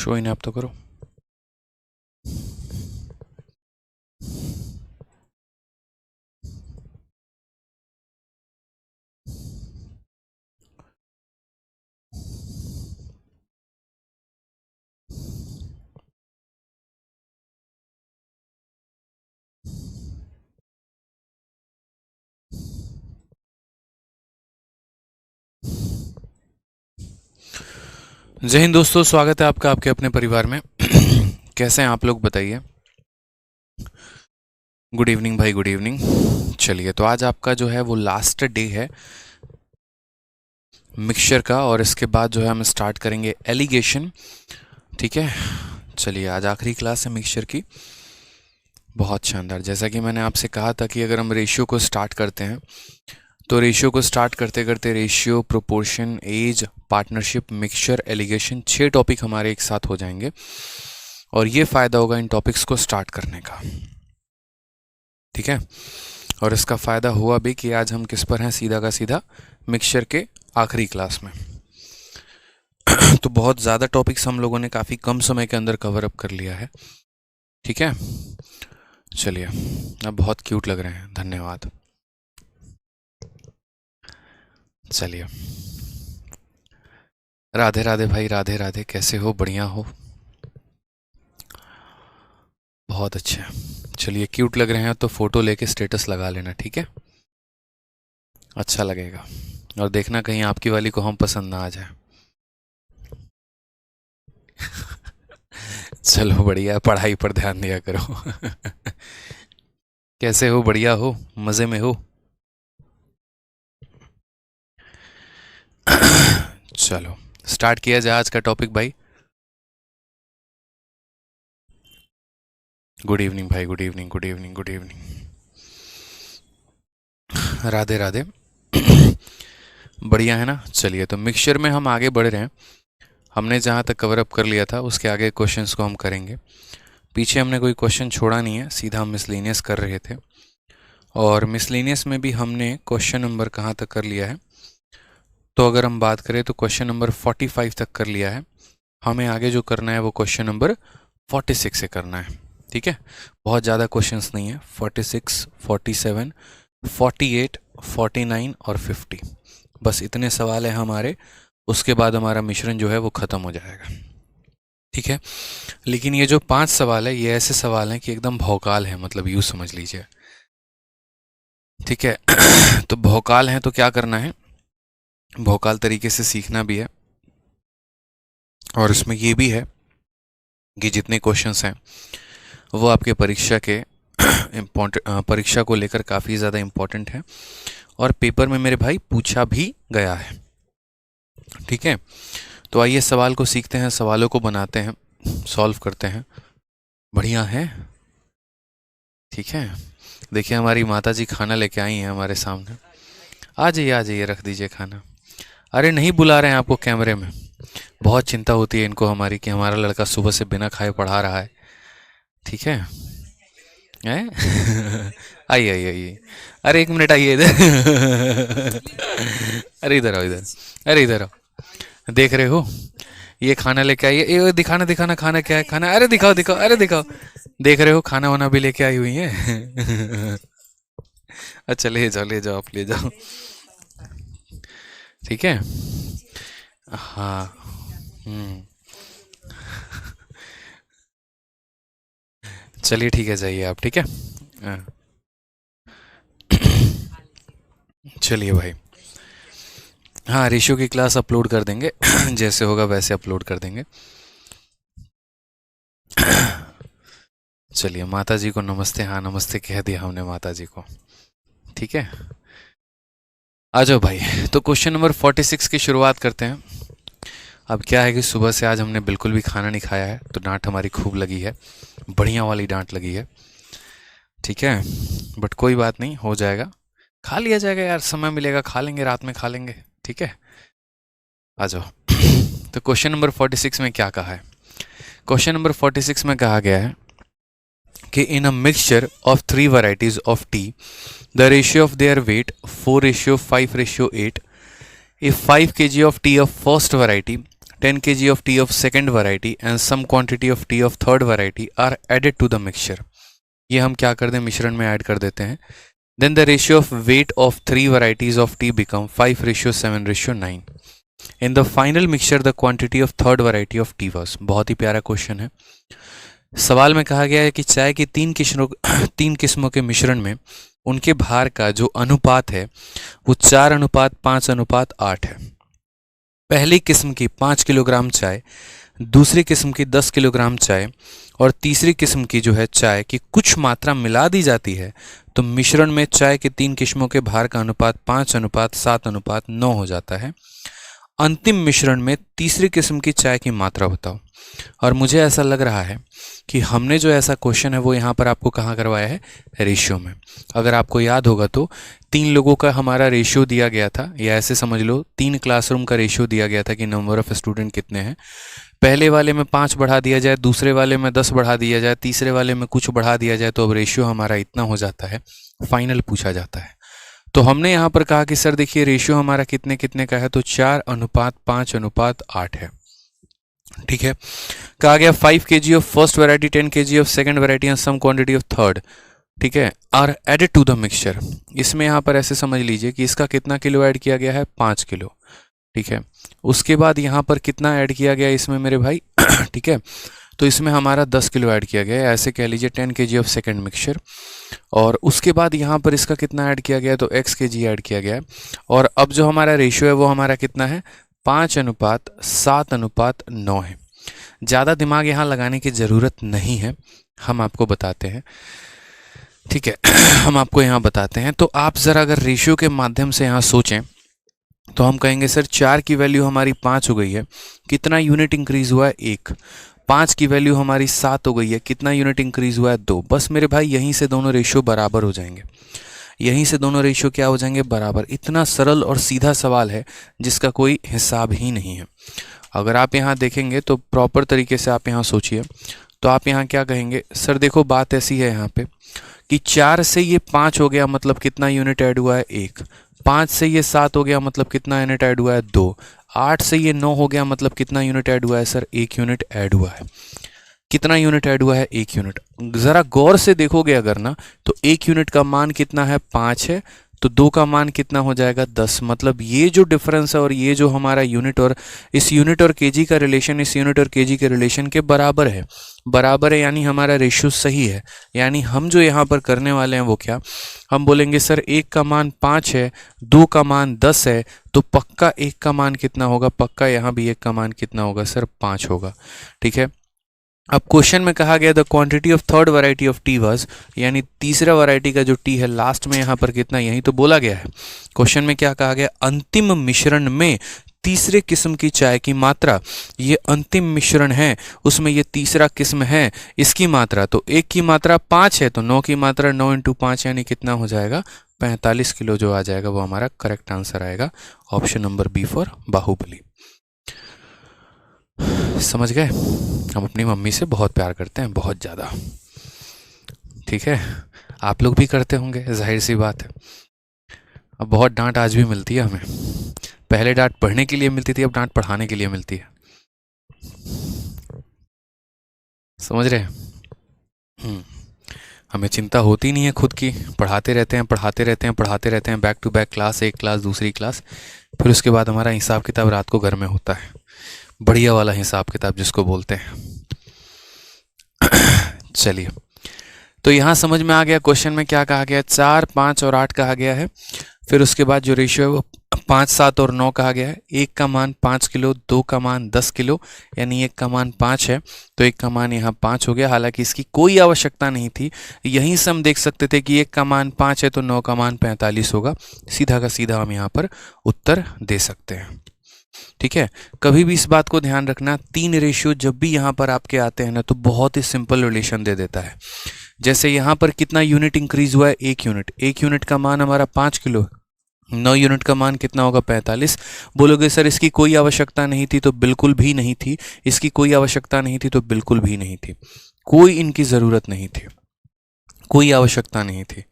Show in app तो करो। जय हिंद दोस्तों, स्वागत है आपका आपके अपने परिवार में। कैसे हैं आप लोग, बताइए। गुड इवनिंग भाई, गुड इवनिंग। चलिए, तो आज आपका जो है वो लास्ट डे है मिक्सचर का, और इसके बाद जो है हम स्टार्ट करेंगे एलिगेशन। ठीक है, चलिए, आज आखिरी क्लास है मिक्सचर की। बहुत शानदार। जैसा कि मैंने आपसे कहा था कि अगर हम रेशियो को स्टार्ट करते हैं तो रेशियो को स्टार्ट करते करते ratio, proportion, age, partnership, mixture, alligation, 6 topic हमारे एक साथ हो जाएंगे, और ये फ़ायदा होगा इन टॉपिक्स को स्टार्ट करने का। ठीक है, और इसका फ़ायदा हुआ भी कि आज हम किस पर हैं, सीधा का सीधा मिक्सचर के आखिरी क्लास में। तो बहुत ज़्यादा टॉपिक्स हम लोगों ने काफ़ी कम समय के अंदर कवर अप कर लिया है। ठीक है, चलिए, अब बहुत क्यूट लग रहे हैं, धन्यवाद। चलिए, राधे राधे भाई, राधे राधे। कैसे हो? बढ़िया हो? बहुत अच्छे। चलिए, क्यूट लग रहे हैं तो फोटो लेके स्टेटस लगा लेना, ठीक है? अच्छा लगेगा। और देखना कहीं आपकी वाली को हम पसंद ना आ जाए। चलो, बढ़िया, पढ़ाई पर ध्यान दिया करो। कैसे हो? बढ़िया हो? मजे में हो? चलो, स्टार्ट किया जाए आज का टॉपिक भाई। गुड इवनिंग भाई, good evening, good evening, good evening. Radhe Radhe. बढ़िया है ना? चलिए, तो मिक्सचर में हम आगे बढ़ रहे हैं। हमने जहाँ तक कवर अप कर लिया था उसके आगे क्वेश्चंस को हम करेंगे। पीछे हमने कोई क्वेश्चन छोड़ा नहीं है, सीधा हम मिसलेनियस कर रहे थे। और मिसलेनियस में भी हमने क्वेश्चन नंबर कहाँ तक कर लिया है, तो अगर हम बात करें तो क्वेश्चन नंबर 45 तक कर लिया है। हमें आगे जो करना है वो क्वेश्चन नंबर 46 से करना है। ठीक है, बहुत ज़्यादा क्वेश्चंस नहीं है। 46, 47, 48, 49 और 50, बस इतने सवाल हैं हमारे। उसके बाद हमारा मिश्रण जो है वो ख़त्म हो जाएगा। ठीक है, लेकिन ये जो 5 सवाल है ये ऐसे सवाल हैं कि एकदम भौकाल है, मतलब यूँ समझ लीजिए। ठीक है, तो भौकाल हैं तो क्या करना है, भौकाल तरीके से सीखना भी है। और इसमें ये भी है कि जितने क्वेश्चंस हैं वो आपके परीक्षा के परीक्षा को लेकर काफ़ी ज़्यादा इम्पोर्टेंट है, और पेपर में मेरे भाई पूछा भी गया है। ठीक है, तो आइए सवाल को सीखते हैं, सवालों को बनाते हैं, सॉल्व करते हैं। बढ़िया है? ठीक है, देखिए हमारी माता जी खाना लेके आई हैं हमारे सामने। आ जाइए, आ जाइए, रख दीजिए खाना। अरे नहीं बुला रहे हैं आपको कैमरे में, बहुत चिंता होती है इनको हमारी कि हमारा लड़का सुबह से बिना खाए पढ़ा रहा है। ठीक है, आइए आइए आइए। अरे 1 मिनट, आइए इधर। अरे इधर आओ, इधर। अरे इधर आओ, देख रहे हो ये खाना लेके आई है, ये दिखाना दिखाना खाना क्या है, खाना, अरे दिखाओ दिखाओ, अरे दिखाओ। देख रहे हो खाना वाना भी लेके आई हुई है। अच्छा, ले जाओ ले जाओ, आप ले जाओ। ठीक है, हाँ। हम्म, चलिए ठीक है, जाइए आप। ठीक है, हाँ। चलिए भाई, हाँ, रेशियो की क्लास अपलोड कर देंगे। जैसे होगा वैसे अपलोड कर देंगे। चलिए, माता जी को नमस्ते। हाँ, नमस्ते कह दिया हमने माता जी को। ठीक है, आ जाओ भाई। तो क्वेश्चन नंबर 46 की शुरुआत करते हैं। अब क्या है कि सुबह से आज हमने बिल्कुल भी खाना नहीं खाया है, तो डांट हमारी खूब लगी है, बढ़िया वाली डांट लगी है। ठीक है, बट कोई बात नहीं, हो जाएगा, खा लिया जाएगा यार, समय मिलेगा खा लेंगे, रात में खा लेंगे। ठीक है, आ जाओ। तो क्वेश्चन नंबर 46 में क्या कहा है? क्वेश्चन नंबर 46 में कहा गया है कि in a mixture of 3 varieties of tea, the ratio of their weight 4:5:8. If 5 kg of tea of first variety 10 kg of tea of second variety and some quantity of tea of third variety are added to the mixture. ये हम क्या कर दें, मिश्रण में add कर देते हैं. Then the ratio of weight of 3 varieties of tea become 5:7:9. In the final mixture the quantity of third variety of tea was. बहुत ही प्यारा क्वेश्चन है. सवाल में कहा गया है कि चाय की तीन किस्मों के मिश्रण में उनके भार का जो अनुपात है वो 4:5:8 है. पहली किस्म की 5 किलोग्राम चाय, दूसरी किस्म की 10 किलोग्राम चाय और तीसरी किस्म की जो है चाय की कुछ मात्रा मिला दी जाती है तो मिश्रण में चाय के 3 किस्मों के भार का अनुपात 5:7:9 हो जाता है. अंतिम मिश्रण में तीसरी किस्म की चाय की मात्रा बताओ. और मुझे ऐसा लग रहा है कि हमने जो ऐसा क्वेश्चन है वो यहाँ पर आपको कहाँ करवाया है, रेशियो में. अगर आपको याद होगा तो 3 लोगों का हमारा रेशियो दिया गया था, या ऐसे समझ लो 3 क्लासरूम का रेशियो दिया गया था कि नंबर ऑफ स्टूडेंट कितने हैं. पहले वाले में 5 बढ़ा दिया जाए, दूसरे वाले में 10 बढ़ा दिया जाए, तीसरे वाले में कुछ बढ़ा दिया जाए तो अब रेशियो हमारा इतना हो जाता है. फाइनल पूछा जाता है तो हमने यहाँ पर कहा कि सर देखिए रेशियो हमारा कितने कितने का है, तो 4:5:8 है. ठीक है. कहा गया 5 kg of first variety, 10 kg of second variety and some quantity of third, ठीक है, are added to the mixture. इसमें यहाँ पर ऐसे समझ लीजिए कि इसका कितना किलो ऐड किया गया है, 5 किलो. ठीक है. उसके बाद यहाँ पर कितना ऐड किया गया इसमें मेरे भाई, ठीक है, तो इसमें हमारा 10 किलो ऐड किया गया है, ऐसे कह लीजिए 10 kg ऑफ सेकंड मिक्सचर. और उसके बाद यहाँ पर इसका कितना ऐड किया गया है, तो x kg ऐड किया गया है. और अब जो हमारा रेशियो है वो हमारा कितना है, 5:7:9 है. ज़्यादा दिमाग यहाँ लगाने की ज़रूरत नहीं है, हम आपको बताते हैं. ठीक है, हम आपको यहाँ बताते हैं. तो आप ज़रा अगर रेशियो के माध्यम से यहाँ सोचें तो हम कहेंगे सर 4 की वैल्यू हमारी 5 हो गई है, कितना यूनिट इंक्रीज़ हुआ है, 1. 5 की वैल्यू हमारी 7 हो गई है, कितना यूनिट इंक्रीज़ हुआ है, 2. बस मेरे भाई यहीं से दोनों रेशियो बराबर हो जाएंगे. यहीं से दोनों रेशियो क्या हो जाएंगे, बराबर. इतना सरल और सीधा सवाल है जिसका कोई हिसाब ही नहीं है. अगर आप यहाँ देखेंगे तो प्रॉपर तरीके से आप यहाँ सोचिए तो आप यहाँ क्या कहेंगे, सर देखो बात ऐसी है यहाँ पे कि 4 से ये 5 हो गया मतलब कितना यूनिट ऐड हुआ है, 1. 5 से ये 7 हो गया मतलब कितना यूनिट ऐड हुआ है, 2. 8 से ये 9 हो गया मतलब कितना यूनिट ऐड हुआ है, सर 1 यूनिट ऐड हुआ है. कितना यूनिट ऐड हुआ है, 1 यूनिट. ज़रा गौर से देखोगे अगर ना तो 1 यूनिट का मान कितना है, 5 है, तो 2 का मान कितना हो जाएगा, 10. मतलब ये जो डिफरेंस है और ये जो हमारा यूनिट और इस यूनिट और केजी का रिलेशन इस यूनिट और केजी के रिलेशन के बराबर है. बराबर है यानी हमारा रेशियो सही है. यानी हम जो यहाँ पर करने वाले हैं वो क्या, हम बोलेंगे सर 1 का मान 5 है, 2 का मान 10 है, तो पक्का 1 का मान कितना होगा, पक्का यहाँ भी 1 का मान कितना होगा, सर 5 होगा. ठीक है. अब क्वेश्चन में कहा गया the quantity of third variety of tea was, यानी तीसरा वैरायटी का जो टी है लास्ट में यहाँ पर कितना, यही तो बोला गया है. क्वेश्चन में क्या कहा गया, अंतिम मिश्रण में तीसरे किस्म की चाय की मात्रा. ये अंतिम मिश्रण है, उसमें ये तीसरा किस्म है, इसकी मात्रा, तो 1 की मात्रा 5 है तो 9 की मात्रा 9 × 5 यानी कितना हो जाएगा, 45 किलो जो आ जाएगा वो हमारा करेक्ट आंसर आएगा. Option number B for Baahubali. समझ गए. हम अपनी मम्मी से बहुत प्यार करते हैं, बहुत ज़्यादा. ठीक है, आप लोग भी करते होंगे, जाहिर सी बात है. अब बहुत डांट आज भी मिलती है हमें. पहले डांट पढ़ने के लिए मिलती थी, अब डांट पढ़ाने के लिए मिलती है. समझ रहे हैं. हमें चिंता होती नहीं है खुद की, पढ़ाते रहते हैं पढ़ाते रहते हैं पढ़ाते रहते हैं, बैक टू बैक क्लास, एक क्लास दूसरी क्लास, फिर उसके बाद हमारा हिसाब किताब रात को घर में होता है, बढ़िया वाला हिसाब किताब जिसको बोलते हैं. चलिए, तो यहाँ समझ में आ गया क्वेश्चन में क्या कहा गया, 4, 5 और 8 कहा गया है. फिर उसके बाद जो रेशियो है वो 5, 7 और 9 कहा गया है. 1 का मान 5 किलो, 2 का मान 10 किलो, यानी 1 का मान 5 है तो 1 का मान यहाँ 5 हो गया. हालांकि इसकी कोई आवश्यकता नहीं थी, यहीं से हम देख सकते थे कि 1 का मान 5 है तो 9 का मान 45 होगा. सीधा का सीधा हम यहाँ पर उत्तर दे सकते हैं. ठीक है. कभी भी इस बात को ध्यान रखना, 3 रेशियो जब भी यहाँ पर आपके आते हैं ना तो बहुत ही सिंपल रिलेशन दे देता है. जैसे यहाँ पर कितना यूनिट इंक्रीज हुआ है, 1 यूनिट. 1 यूनिट का मान हमारा 5 किलो, 9 यूनिट का मान कितना होगा, 45. बोलोगे सर इसकी कोई आवश्यकता नहीं थी, तो बिल्कुल भी नहीं थी. इसकी कोई आवश्यकता नहीं थी तो बिल्कुल भी नहीं थी. कोई इनकी ज़रूरत नहीं थी, कोई आवश्यकता नहीं थी.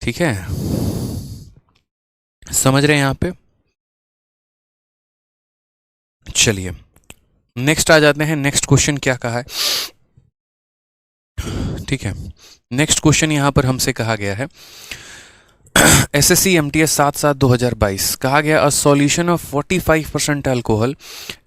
ठीक है, समझ रहे हैं यहाँ पे. चलिए नेक्स्ट आ जाते हैं। नेक्स्ट क्वेश्चन क्या कहा है, ठीक है। नेक्स्ट क्वेश्चन यहाँ पर हमसे कहा गया है एसएससी एमटीएस 7/7/2022 कहा गया, a solution of 45% alcohol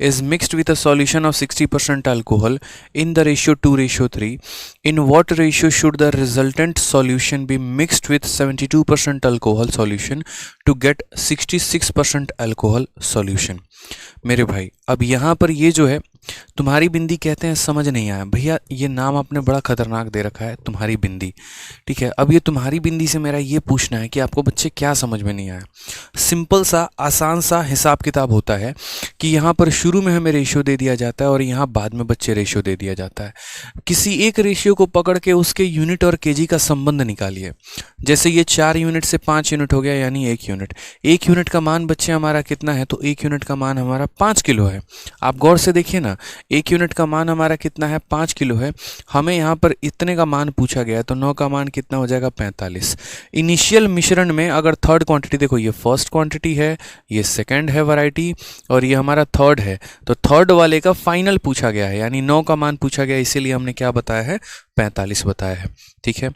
is mixed with a solution of 60% alcohol in the ratio 2:3। In what ratio should the resultant solution be mixed with 72% alcohol solution to get 66% alcohol solution. मेरे भाई अब यहाँ पर ये जो है तुम्हारी बिंदी कहते हैं, समझ नहीं आया भैया, ये नाम आपने बड़ा खतरनाक दे रखा है तुम्हारी बिंदी, ठीक है। अब ये तुम्हारी बिंदी से मेरा ये पूछना है कि आपको बच्चे क्या समझ में नहीं आया। सिंपल सा आसान सा हिसाब किताब होता है कि यहाँ पर शुरू में हमें रेशियो दे दिया जाता है और यहाँ बाद में बच्चे रेशियो दे दिया जाता है। किसी एक रेशियो को पकड़ के उसके यूनिट और केजी का संबंध निकालिए। जैसे ये 4 यूनिट से 5 यूनिट हो गया यानी 1 यूनिट। 1 यूनिट का मान बच्चे हमारा कितना है, तो 1 यूनिट का मान हमारा 5 किलो है। आप गौर से देखिए ना, 1 यूनिट का मान हमारा कितना है, 5 किलो है। हमें यहाँ पर इतने का मान पूछा गया है तो 9 का मान कितना हो जाएगा, 45। इनिशियल मिश्रण में अगर थर्ड क्वांटिटी, देखो ये फर्स्ट क्वांटिटी है, ये सेकंड है वैरायटी और ये हमारा थर्ड है, तो थर्ड वाले का फाइनल पूछा गया है यानी 9 का मान पूछा गया, इसीलिए हमने क्या बताया है, 45 बताया है, ठीक है।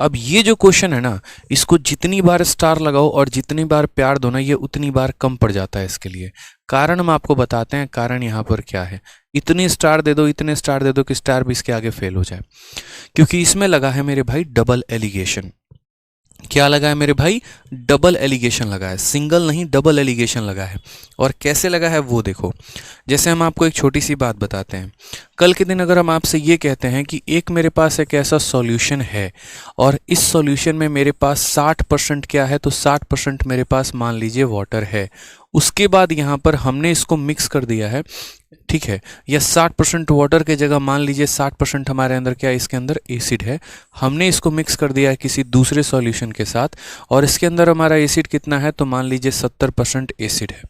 अब ये जो क्वेश्चन है ना, इसको जितनी बार स्टार लगाओ और जितनी बार प्यार दो ना, ये उतनी बार कम पड़ जाता है। इसके लिए कारण हम आपको बताते हैं, कारण यहाँ पर क्या है। इतने स्टार दे दो, इतने स्टार दे दो कि स्टार भी इसके आगे फेल हो जाए, क्योंकि इसमें लगा है मेरे भाई डबल एलिगेशन। क्या लगा है मेरे भाई, डबल एलिगेशन लगा है, सिंगल नहीं डबल एलिगेशन लगा है। और कैसे लगा है वो देखो। जैसे हम आपको एक छोटी सी बात बताते हैं, कल के दिन अगर हम आपसे ये कहते हैं कि एक मेरे पास एक ऐसा सॉल्यूशन है और इस सॉल्यूशन में मेरे पास 60% क्या है, तो 60% मेरे पास मान लीजिए वाटर है। उसके बाद यहाँ पर हमने इसको मिक्स कर दिया है, ठीक है, या 60% वाटर के जगह मान लीजिए 60% हमारे अंदर क्या है, इसके अंदर एसिड है। हमने इसको मिक्स कर दिया है किसी दूसरे सॉल्यूशन के साथ और इसके अंदर हमारा एसिड कितना है, तो मान लीजिए 70% एसिड है।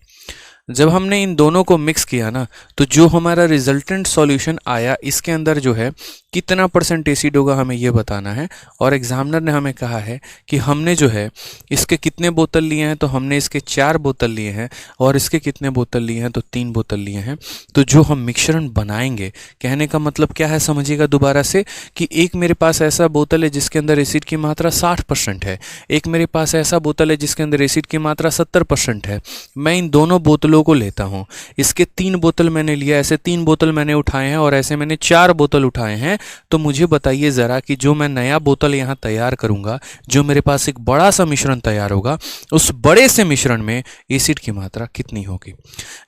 जब हमने इन दोनों को मिक्स किया ना, तो जो हमारा रिजल्टेंट सॉल्यूशन आया, इसके अंदर जो है कितना परसेंट एसिड होगा हमें ये बताना है। और एग्जामिनर ने हमें कहा है कि हमने जो है इसके कितने बोतल लिए हैं, तो हमने इसके 4 बोतल लिए हैं और इसके कितने बोतल लिए हैं, तो 3 बोतल लिए हैं। तो जो हम मिश्रण बनाएंगे, कहने का मतलब क्या है समझिएगा दोबारा से, कि एक मेरे पास ऐसा बोतल है जिसके अंदर एसिड की मात्रा 60% है, एक मेरे पास ऐसा बोतल है जिसके अंदर एसिड की मात्रा 70% है। मैं इन दोनों बोतलों को लेता हूं, इसके 3 बोतल मैंने लिया, ऐसे 3 बोतल मैंने उठाए हैं और ऐसे मैंने 4 बोतल उठाए हैं। तो मुझे बताइए जरा कि जो मैं नया बोतल यहां तैयार करूंगा, जो मेरे पास एक बड़ा सा मिश्रण तैयार होगा, उस बड़े से मिश्रण में एसिड की मात्रा कितनी होगी।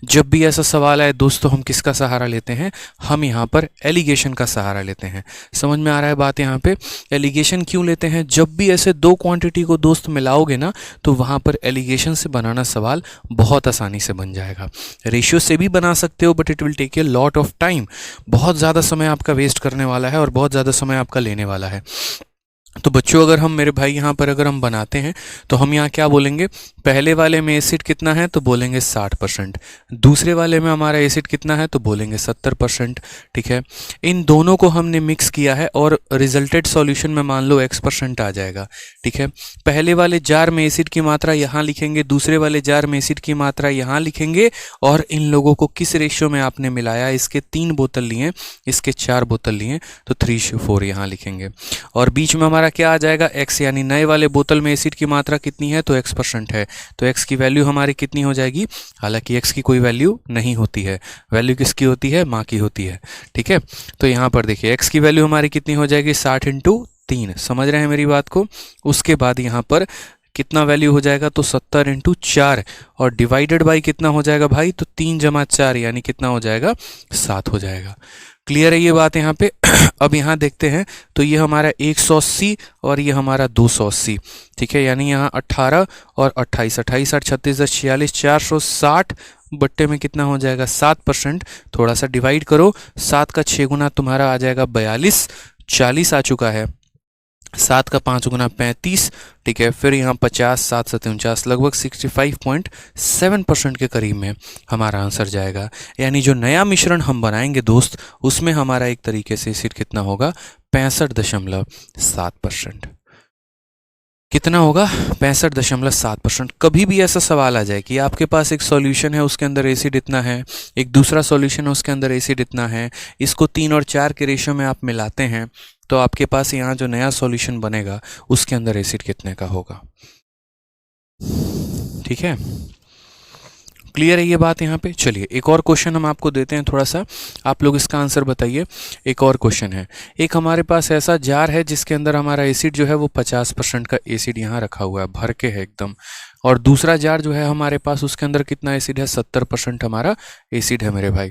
जब भी ऐसा सवाल आए दोस्तों, हम किसका सहारा लेते हैं, हम यहां पर एलिगेशन का सहारा लेते हैं। समझ में आ रहा है बात। यहां पे एलिगेशन क्यों लेते हैं, जब भी ऐसे 2 क्वांटिटी को दोस्त मिलाओगे ना, तो वहां पर एलिगेशन से बनाना सवाल बहुत आसानी से बन जाएगा। रेशियो से भी बना सकते हो, but it will take a lot of time, बहुत ज़्यादा समय आपका वेस्ट करने वाला है और बहुत ज़्यादा समय आपका लेने वाला है। तो बच्चों अगर हम मेरे भाई यहाँ पर अगर हम बनाते हैं तो हम यहाँ क्या बोलेंगे, पहले वाले में एसिड कितना है, तो बोलेंगे 60%, दूसरे वाले में हमारा एसिड कितना है, तो बोलेंगे 70%, ठीक है। इन दोनों को हमने मिक्स किया है और रिजल्टेड सॉल्यूशन में मान लो x% आ जाएगा, ठीक है। पहले वाले जार में एसिड की मात्रा यहाँ लिखेंगे, दूसरे वाले जार में एसिड की मात्रा यहाँ लिखेंगे और इन लोगों को किस रेशियो में आपने मिलाया, इसके 3 बोतल लिए, इसके 4 बोतल लिए, तो 3:4 यहाँ लिखेंगे। और बीच में हमारा क्या आ जाएगा, x, यानी नए वाले बोतल में एसिड की मात्रा कितनी है, तो x% है, तो x की वैल्यू हमारी कितनी हो जाएगी। हालांकि x की कोई वैल्यू नहीं होती है, वैल्यू किसकी होती है, माँ की होती है, ठीक है। तो यहाँ पर देखिए x की वैल्यू हमारी कितनी हो जाएगी, 60 × 3, समझ रहे हैं मेरी बात को। उसके बाद यहाँ पर कितना वैल्यू हो जाएगा, तो 70 × 4 और डिवाइडेड बाई कितना हो जाएगा भाई, तो 3 + 4 यानी कितना हो जाएगा, 7 हो जाएगा। क्लियर है ये बात यहाँ पे। अब यहाँ देखते हैं तो ये हमारा 180 और ये हमारा 280, ठीक है, यानी यहाँ 18 और 28, 28 8 36 10 46, 460 बट्टे में कितना हो जाएगा, 7%। थोड़ा सा डिवाइड करो, 7 का 6 गुना तुम्हारा आ जाएगा 42, 40 आ चुका है, 7 का 5 गुना 35, ठीक है। फिर यहाँ 50, 7 7 49, लगभग 65.7% के करीब में हमारा आंसर जाएगा। यानी जो नया मिश्रण हम बनाएंगे दोस्त, उसमें हमारा एक तरीके से एसिड कितना होगा, 65.7%। कितना होगा 65.7%। कभी भी ऐसा सवाल आ जाए कि आपके पास एक सॉल्यूशन है, उसके अंदर एसिड इतना है, एक दूसरा सॉल्यूशन है, उसके अंदर एसिड इतना है, इसको 3 और 4 के रेशियो में आप मिलाते हैं, तो आपके पास यहाँ जो नया सॉल्यूशन बनेगा उसके अंदर एसिड कितने का होगा। ठीक है, क्लियर है ये बात यहाँ पे। चलिए एक और क्वेश्चन हम आपको देते हैं, थोड़ा सा आप लोग इसका आंसर बताइए। एक और क्वेश्चन है, एक हमारे पास ऐसा जार है जिसके अंदर हमारा एसिड जो है वो 50% का एसिड यहाँ रखा हुआ है, भर के है एकदम, और दूसरा जार जो है हमारे पास उसके अंदर कितना एसिड है, 70% हमारा एसिड है मेरे भाई।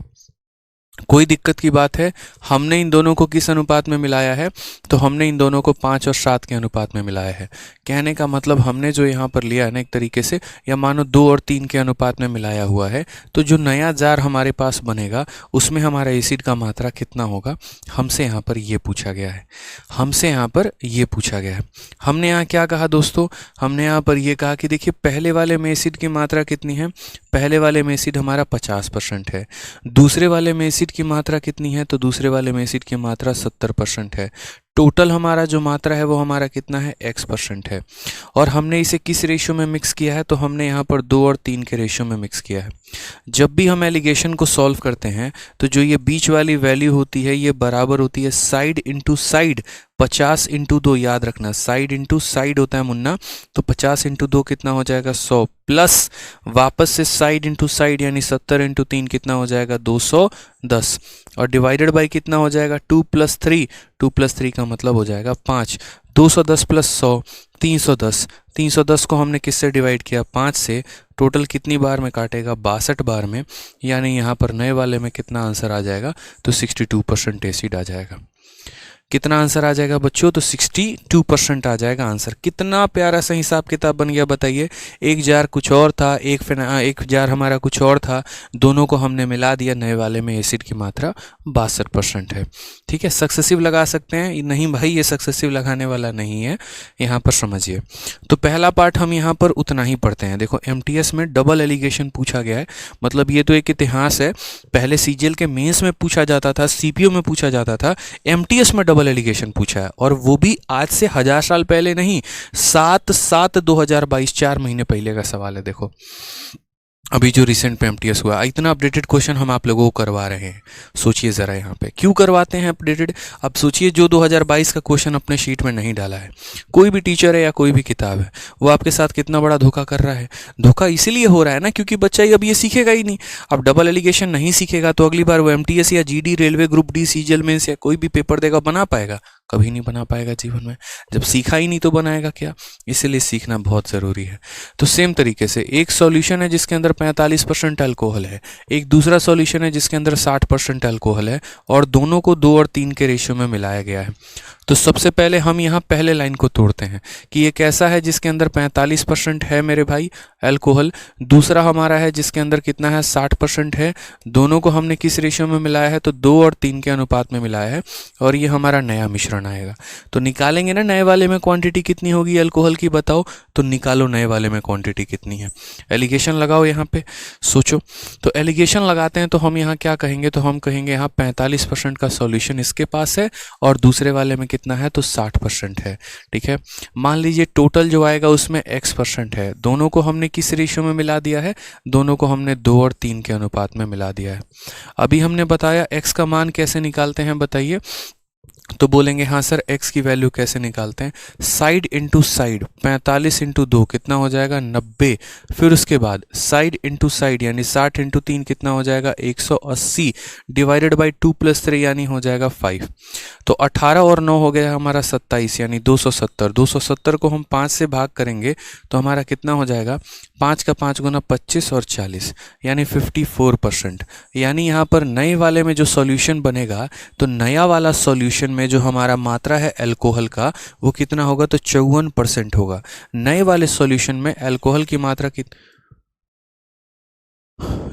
कोई दिक्कत की बात है, हमने इन दोनों को किस अनुपात में मिलाया है, तो हमने इन दोनों को 5 और 7 के अनुपात में मिलाया है। कहने का मतलब हमने जो यहाँ पर लिया है ना एक तरीके से, या मानो 2 और 3 के अनुपात में मिलाया हुआ है, तो जो नया जार हमारे पास बनेगा उसमें हमारा एसिड का मात्रा कितना होगा, हमसे यहाँ पर ये पूछा गया है। हमसे यहाँ पर ये पूछा गया है। हमने यहाँ क्या कहा दोस्तों, हमने यहाँ पर ये कहा कि देखिए पहले वाले में एसिड की मात्रा कितनी है, पहले वाले में एसिड हमारा 50% है, दूसरे वाले में एसिड की मात्रा कितनी है, तो दूसरे वाले में एसिड की मात्रा 70% है। टोटल हमारा जो मात्रा है वो हमारा कितना है, x% है। और हमने इसे किस रेशियो में मिक्स किया है, तो हमने यहाँ पर 2 और 3 के रेशियो में मिक्स किया है। जब भी हम एलिगेशन को सॉल्व करते हैं तो जो ये बीच वाली वैल्यू होती है ये बराबर होती है साइड इंटू साइड 50 इंटू 2, याद रखना साइड इंटू साइड होता है मुन्ना, तो 50 इंटू 2 कितना हो जाएगा 100, प्लस वापस से साइड इंटू साइड यानी 70 इंटू 3 कितना हो जाएगा 210, और डिवाइडेड बाई कितना हो जाएगा 2 + 3, 2 + 3 का मतलब हो जाएगा 5, 210 + 100 310, 310 को हमने किससे डिवाइड किया 5 से, टोटल कितनी बार में काटेगा 62 बार में, यानी यहाँ पर नए वाले में कितना आंसर आ जाएगा, तो 62% एसिड आ जाएगा। कितना आंसर आ जाएगा बच्चों, तो 62% आ जाएगा आंसर। कितना प्यारा सा हिसाब किताब बन गया बताइए। एक जार कुछ और था, एक जार हमारा कुछ और था, दोनों को हमने मिला दिया, नए वाले में एसिड की मात्रा 62% है। ठीक है, सक्सेसिव लगा सकते हैं, नहीं भाई ये सक्सेसिव लगाने वाला नहीं है, यहाँ पर समझिए। तो पहला पार्ट हम यहाँ पर उतना ही पढ़ते हैं। देखो MTS में डबल एलिगेशन पूछा गया है, मतलब ये तो एक इतिहास है, पहले CGL के मेंस में पूछा जाता था, CPO में पूछा जाता था, MTS में डबल एलिगेशन पूछा है, और वो भी आज से 1000 साल पहले नहीं, 7/7/2022, 4 महीने पहले का सवाल है। देखो अभी जो रिसेंट में MTS हुआ, इतना अपडेटेड क्वेश्चन हम आप लोगों को करवा रहे हैं। सोचिए ज़रा यहाँ पे क्यों करवाते हैं अपडेटेड। अब सोचिए जो 2022 का क्वेश्चन अपने शीट में नहीं डाला है, कोई भी टीचर है या कोई भी किताब है, वो आपके साथ कितना बड़ा धोखा कर रहा है। धोखा इसीलिए हो रहा है ना क्योंकि बच्चा अब ये सीखेगा ही नहीं। अब डबल एलिगेशन नहीं सीखेगा तो अगली बार वो MTS या GD, railway group D, CGL mains या कोई भी पेपर देगा, बना पाएगा, कभी नहीं बना पाएगा जीवन में। जब सीखा ही नहीं तो बनाएगा क्या, इसीलिए सीखना बहुत ज़रूरी है। तो सेम तरीके से एक सॉल्यूशन है जिसके अंदर 45% अल्कोहल है, एक दूसरा सॉल्यूशन है जिसके अंदर 60% अल्कोहल है, और दोनों को 2 और 3 के रेशियो में मिलाया गया है। तो सबसे पहले हम यहाँ पहले लाइन को तोड़ते हैं कि ये कैसा है जिसके अंदर 45% है मेरे भाई अल्कोहल, दूसरा हमारा है जिसके अंदर कितना है 60% है, दोनों को हमने किस रेशियो में मिलाया है, तो 2 और 3 के अनुपात में मिलाया है, और ये हमारा नया मिश्रण आएगा। तो निकालेंगे ना नए वाले में क्वांटिटी कितनी होगी अल्कोहल की, बताओ, तो निकालो नए वाले में क्वांटिटी कितनी है। एलिगेशन लगाओ यहाँ पे, सोचो। तो एलिगेशन लगाते हैं तो हम यहाँ क्या कहेंगे, तो हम कहेंगे यहाँ 45% का सॉल्यूशन इसके पास है और दूसरे वाले में कितना है, तो 60% है। ठीक है, मान लीजिए टोटल जो आएगा उसमें x% है, दोनों को हमने किस रेशियो में मिला दिया है, दोनों को हमने 2 और 3 के अनुपात में मिला दिया है। अभी हमने बताया x का मान कैसे निकालते हैं बताइए, तो बोलेंगे हाँ सर x की वैल्यू कैसे निकालते हैं, साइड इंटू साइड 45 इंटू 2 कितना हो जाएगा 90, फिर उसके बाद साइड इंटू साइड यानी 60 इंटू 3 कितना हो जाएगा 180, डिवाइडेड बाई 2 + 3 यानी हो जाएगा 5। तो 18 और 9 हो गया हमारा 27 यानी 270। 270 को हम 5 से भाग करेंगे तो हमारा कितना हो जाएगा, 5 का 5 गुना 25 और 40 यानी 54%। यानी यहाँ पर नए वाले में जो सॉल्यूशन बनेगा, तो नया वाला सॉल्यूशन में जो हमारा मात्रा है अल्कोहल का वो कितना होगा, तो 54% होगा। नए वाले सॉल्यूशन में अल्कोहल की मात्रा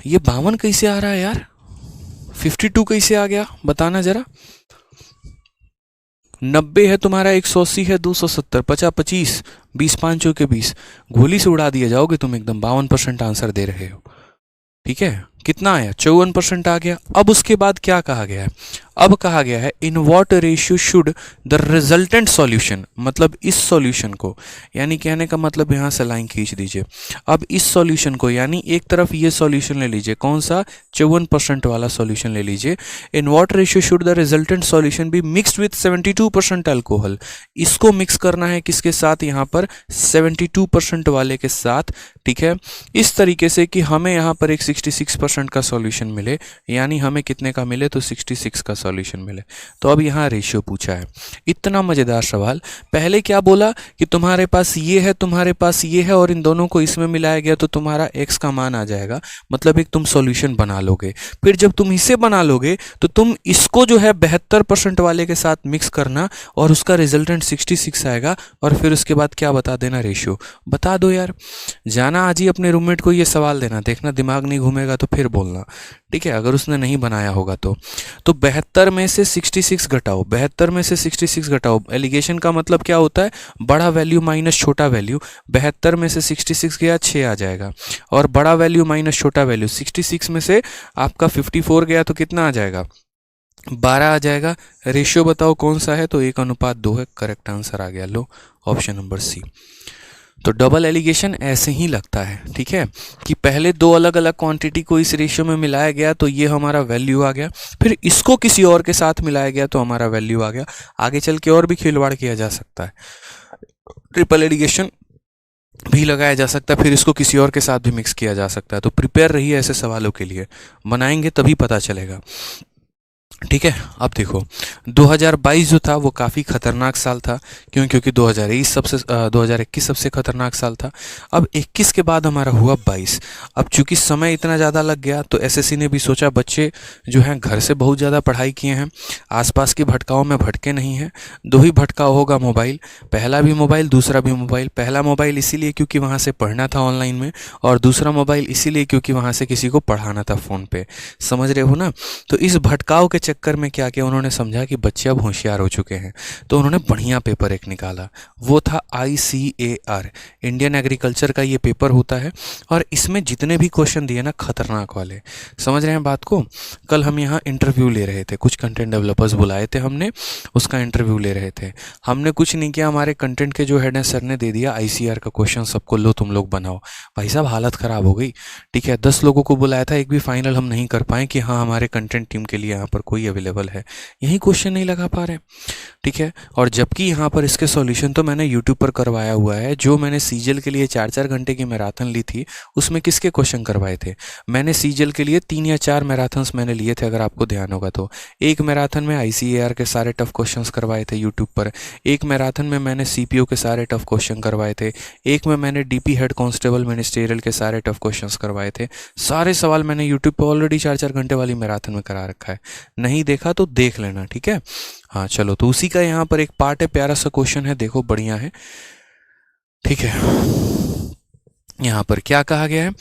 ये 52 कैसे आ रहा है यार, 52 कैसे आ गया बताना जरा। 90 है तुम्हारा, 180 है, 270, 50 25, 20 5 के 20, गोली से उड़ा दिए जाओगे तुम एकदम। 52% आंसर दे रहे हो। ठीक है, कितना आया, 54% आ गया। अब उसके बाद क्या कहा गया है, अब कहा गया है इन what ratio should the resultant solution, मतलब इस सॉल्यूशन को, यानी कहने का मतलब यहाँ से लाइन खींच दीजिए। अब इस सॉल्यूशन को, यानी एक तरफ ये सॉल्यूशन ले लीजिए, कौन सा, 54% वाला सॉल्यूशन ले लीजिए। इन what ratio should the resultant solution be mixed with 72% alcohol, इसको मिक्स करना है किसके साथ, यहाँ पर 72% वाले के साथ, ठीक है, इस तरीके से कि हमें यहाँ पर एक 66% का सॉल्यूशन मिले, यानी हमें कितने का मिले, तो 66 का सॉल्यूशन मिले। तो अब यहाँ रेशियो पूछा है। इतना मज़ेदार सवाल। पहले क्या बोला कि तुम्हारे पास ये है, तुम्हारे पास ये है, और इन दोनों को इसमें मिलाया गया तो तुम्हारा x का मान आ जाएगा, मतलब एक तुम सॉल्यूशन बना लोगे। फिर जब तुम इसे बना लोगे तो तुम इसको जो है 72% वाले के साथ मिक्स करना और उसका रिजल्टेंट 66 आएगा, और फिर उसके बाद क्या बता देना, रेशियो बता दो यार। जाना आज ही अपने रूममेट को ये सवाल देना, देखना दिमाग नहीं घूमेगा तो फिर बोलना, ठीक है, अगर उसने नहीं बनाया होगा तो 72 में से 66 घटाओ, 72 में से 66 घटाओ। एलिगेशन का मतलब क्या होता है, बड़ा वैल्यू माइनस छोटा वैल्यू। 72 में से 66 गया 6 आ जाएगा, और बड़ा वैल्यू माइनस छोटा वैल्यू, 66 में से आपका 54 गया तो कितना आ जाएगा, 12 आ जाएगा। रेशियो बताओ कौन सा है, तो 1:2 है। करेक्ट आंसर आ गया, लो ऑप्शन नंबर सी। तो डबल एलिगेशन ऐसे ही लगता है, ठीक है, कि पहले दो अलग अलग क्वांटिटी को इस रेशियो में मिलाया गया तो ये हमारा वैल्यू आ गया, फिर इसको किसी और के साथ मिलाया गया तो हमारा वैल्यू आ गया। आगे चल के और भी खिलवाड़ किया जा सकता है, ट्रिपल एलिगेशन भी लगाया जा सकता है, फिर इसको किसी और के साथ भी मिक्स किया जा सकता है। तो प्रिपेयर रहिए ऐसे सवालों के लिए, बनाएंगे तभी पता चलेगा, ठीक है। अब देखो 2022 जो था वो काफ़ी खतरनाक साल था, क्योंकि 2021 सबसे खतरनाक साल था। अब 21 के बाद हमारा हुआ 22। अब चूंकि समय इतना ज़्यादा लग गया तो एसएससी ने भी सोचा बच्चे जो हैं घर से बहुत ज़्यादा पढ़ाई किए हैं, आसपास की भटकाओं में भटके नहीं हैं। दो ही भटकाव होगा, मोबाइल, पहला भी मोबाइल दूसरा भी मोबाइल। पहला मोबाइल इसीलिए क्योंकि वहाँ से पढ़ना था ऑनलाइन में, और दूसरा मोबाइल इसीलिए क्योंकि वहाँ से किसी को पढ़ाना था फ़ोन पे, समझ रहे हो ना। तो इस भटकाव के चक्कर में क्या किया उन्होंने, समझा कि बच्चे अब होशियार हो चुके हैं, तो उन्होंने बढ़िया पेपर एक निकाला, वो था ICAR, इंडियन एग्रीकल्चर का ये पेपर होता है, और इसमें जितने भी क्वेश्चन दिए ना खतरनाक वाले, समझ रहे हैं बात को। कल हम यहाँ इंटरव्यू ले रहे थे, कुछ कंटेंट डेवलपर्स बुलाए थे हमने, उसका इंटरव्यू ले रहे थे। हमने कुछ नहीं किया, हमारे कंटेंट के जो हेड हैं सर ने दे दिया ICAR का क्वेश्चन सबको, लो तुम लोग बनाओ। भाई साहब हालत ख़राब हो गई, ठीक है। 10 लोगों को बुलाया था, एक भी फाइनल हम नहीं कर पाए कि हाँ हमारे कंटेंट टीम के लिए यहाँ पर कोई अवेलेबल है, यही क्वेश्चन नहीं लगा पा रहे, ठीक है। और जबकि यहाँ पर इसके सॉल्यूशन तो मैंने यूट्यूब पर करवाया हुआ है, जो मैंने सीजल के लिए 4-4 घंटे की मैराथन ली थी उसमें किसके क्वेश्चन करवाए थे, मैंने सीजल के लिए 3 या 4 मैराथन्स मैंने लिए थे, अगर आपको ध्यान होगा तो। एक मैराथन में ICAR के सारे टफ क्वेश्चंस करवाए थे यूट्यूब पर, एक मैराथन में मैंने CPO के सारे टफ क्वेश्चन करवाए थे, एक में मैंने DP हेड कांस्टेबल मिनिस्ट्रियल के सारे टफ क्वेश्चंस करवाए थे। सारे सवाल मैंने यूट्यूब पर ऑलरेडी 4-4 घंटे वाली मैराथन में करा रखा है, नहीं देखा तो देख लेना, ठीक है। हाँ चलो, तो उसी का यहाँ पर एक पार्ट है, प्यारा सा क्वेश्चन है, देखो बढ़िया है, ठीक है। यहाँ पर क्या कहा गया है,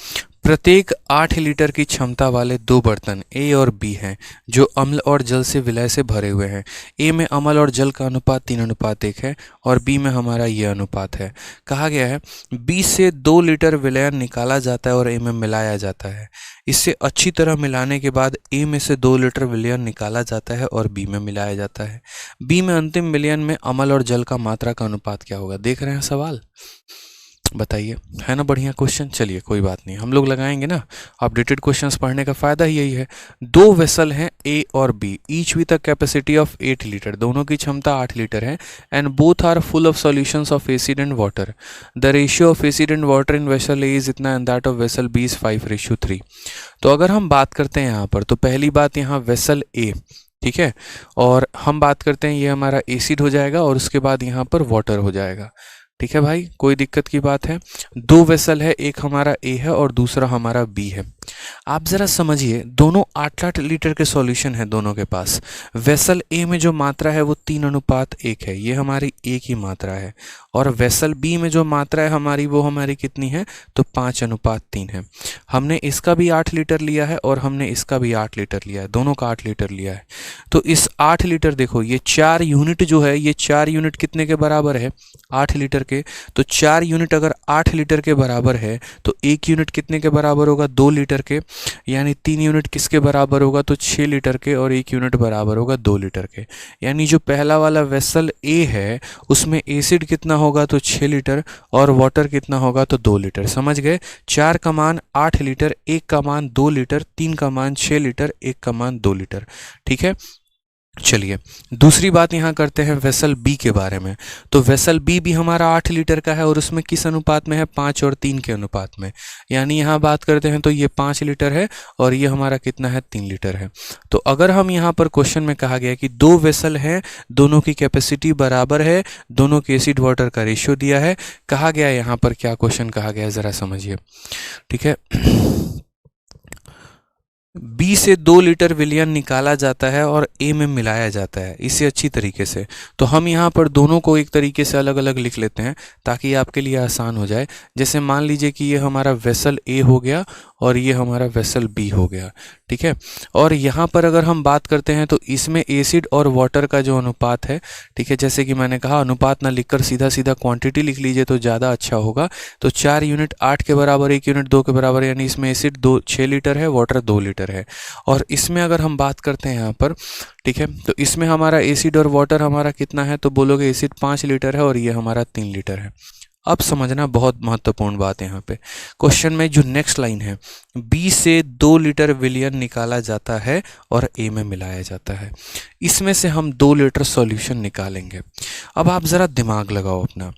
प्रत्येक 8 लीटर की क्षमता वाले 2 बर्तन A और B हैं जो अम्ल और जल से विलय से भरे हुए हैं। A में अम्ल और जल का अनुपात 3:1 है और B में हमारा ये अनुपात है। कहा गया है B से 2 लीटर विलयन निकाला जाता है और A में मिलाया जाता है। इससे अच्छी तरह मिलाने के बाद A में से 2 लीटर विलयन निकाला जाता है और B में मिलाया जाता है। B में अंतिम विलयन में अम्ल और जल का मात्रा का अनुपात क्या होगा। देख रहे हैं सवाल, बताइए, है ना बढ़िया क्वेश्चन। चलिए कोई बात नहीं, हम लोग लगाएंगे ना, अपडेटेड क्वेश्चंस पढ़ने का फ़ायदा ही यही है। 2 वेसल हैं A और B, each with a capacity of 8 litre, दोनों की क्षमता 8 लीटर है, and both are full of solutions of acid and water. The ratio of acid and water in vessel A is इतना and that of vessel B is 5:3। तो अगर हम बात करते हैं यहाँ पर, तो पहली बात यहाँ वेसल A, ठीक है, और हम बात करते हैं ये हमारा एसिड हो जाएगा और उसके बाद यहाँ पर वाटर हो जाएगा, ठीक है भाई, कोई दिक्कत की बात है। 2 वेसल है, एक हमारा A है और दूसरा हमारा B है। आप ज़रा समझिए, दोनों 8-8 लीटर के सॉल्यूशन है दोनों के पास। वेसल A में जो मात्रा है वो 3:1 है, ये हमारी A की मात्रा है, और वेसल B में जो मात्रा है हमारी वो हमारी कितनी है, तो 5:3 है। हमने इसका भी 8 लीटर लिया है और हमने इसका भी 8 लीटर लिया है, दोनों का 8 लीटर लिया है। तो इस 8 लीटर देखो, ये 4 यूनिट जो है, ये 4 यूनिट कितने के बराबर है, 8 लीटर के। तो 4 यूनिट अगर 8 लीटर के बराबर है तो 1 यूनिट कितने के बराबर होगा, 2 लीटर लीटर के, यानी 3 यूनिट किसके बराबर होगा, तो 6 लीटर के, और 1 यूनिट बराबर होगा 2 लीटर के। यानी जो पहला वाला वेसल ए है उसमें एसिड कितना होगा, तो 6 लीटर, और वाटर कितना होगा, तो 2 लीटर। समझ गए, 4 का मान 8 लीटर, 1 का मान 2 लीटर, 3 का मान 6 लीटर, 1 का मान 2 लीटर। ठीक है, चलिए दूसरी बात यहाँ करते हैं वेसल बी के बारे में। तो वेसल बी भी हमारा 8 लीटर का है, और उसमें किस अनुपात में है, 5 और 3 के अनुपात में। यानी यहाँ बात करते हैं तो ये 5 लीटर है, और ये हमारा कितना है, 3 लीटर है। तो अगर हम यहाँ पर क्वेश्चन में कहा गया कि 2 वेसल हैं, दोनों की कैपेसिटी बराबर है, दोनों के एसिड वाटर का रेशियो दिया है, कहा गया यहाँ पर क्या क्वेश्चन कहा गया है, ज़रा समझिए। ठीक है, बी से 2 लीटर विलयन निकाला जाता है और ए में मिलाया जाता है, इसे अच्छी तरीके से। तो हम यहाँ पर दोनों को एक तरीके से अलग अलग लिख लेते हैं ताकि आपके लिए आसान हो जाए। जैसे मान लीजिए कि ये हमारा वेसल ए हो गया और ये हमारा वेसल बी हो गया। ठीक है, और यहाँ पर अगर हम बात करते हैं तो इसमें एसिड और वाटर का जो अनुपात है, ठीक है, जैसे कि मैंने कहा अनुपात ना लिखकर सीधा सीधा क्वांटिटी लिख लीजिए तो ज़्यादा अच्छा होगा। तो 4 यूनिट 8 के बराबर, 1 यूनिट 2 के बराबर, यानी इसमें एसिड 6 लीटर है, वाटर 2 लीटर है। और इसमें अगर हम बात करते हैं यहाँ पर, ठीक है, तो इसमें हमारा एसिड और वाटर हमारा कितना है, तो बोलोगे एसिड 5 लीटर है और ये हमारा 3 लीटर है। अब समझना बहुत महत्वपूर्ण बात है यहाँ पे क्वेश्चन में जो नेक्स्ट लाइन है, बी से 2 लीटर विलयन निकाला जाता है और ए में मिलाया जाता है। इसमें से हम 2 लीटर सॉल्यूशन निकालेंगे। अब आप ज़रा दिमाग लगाओ अपना।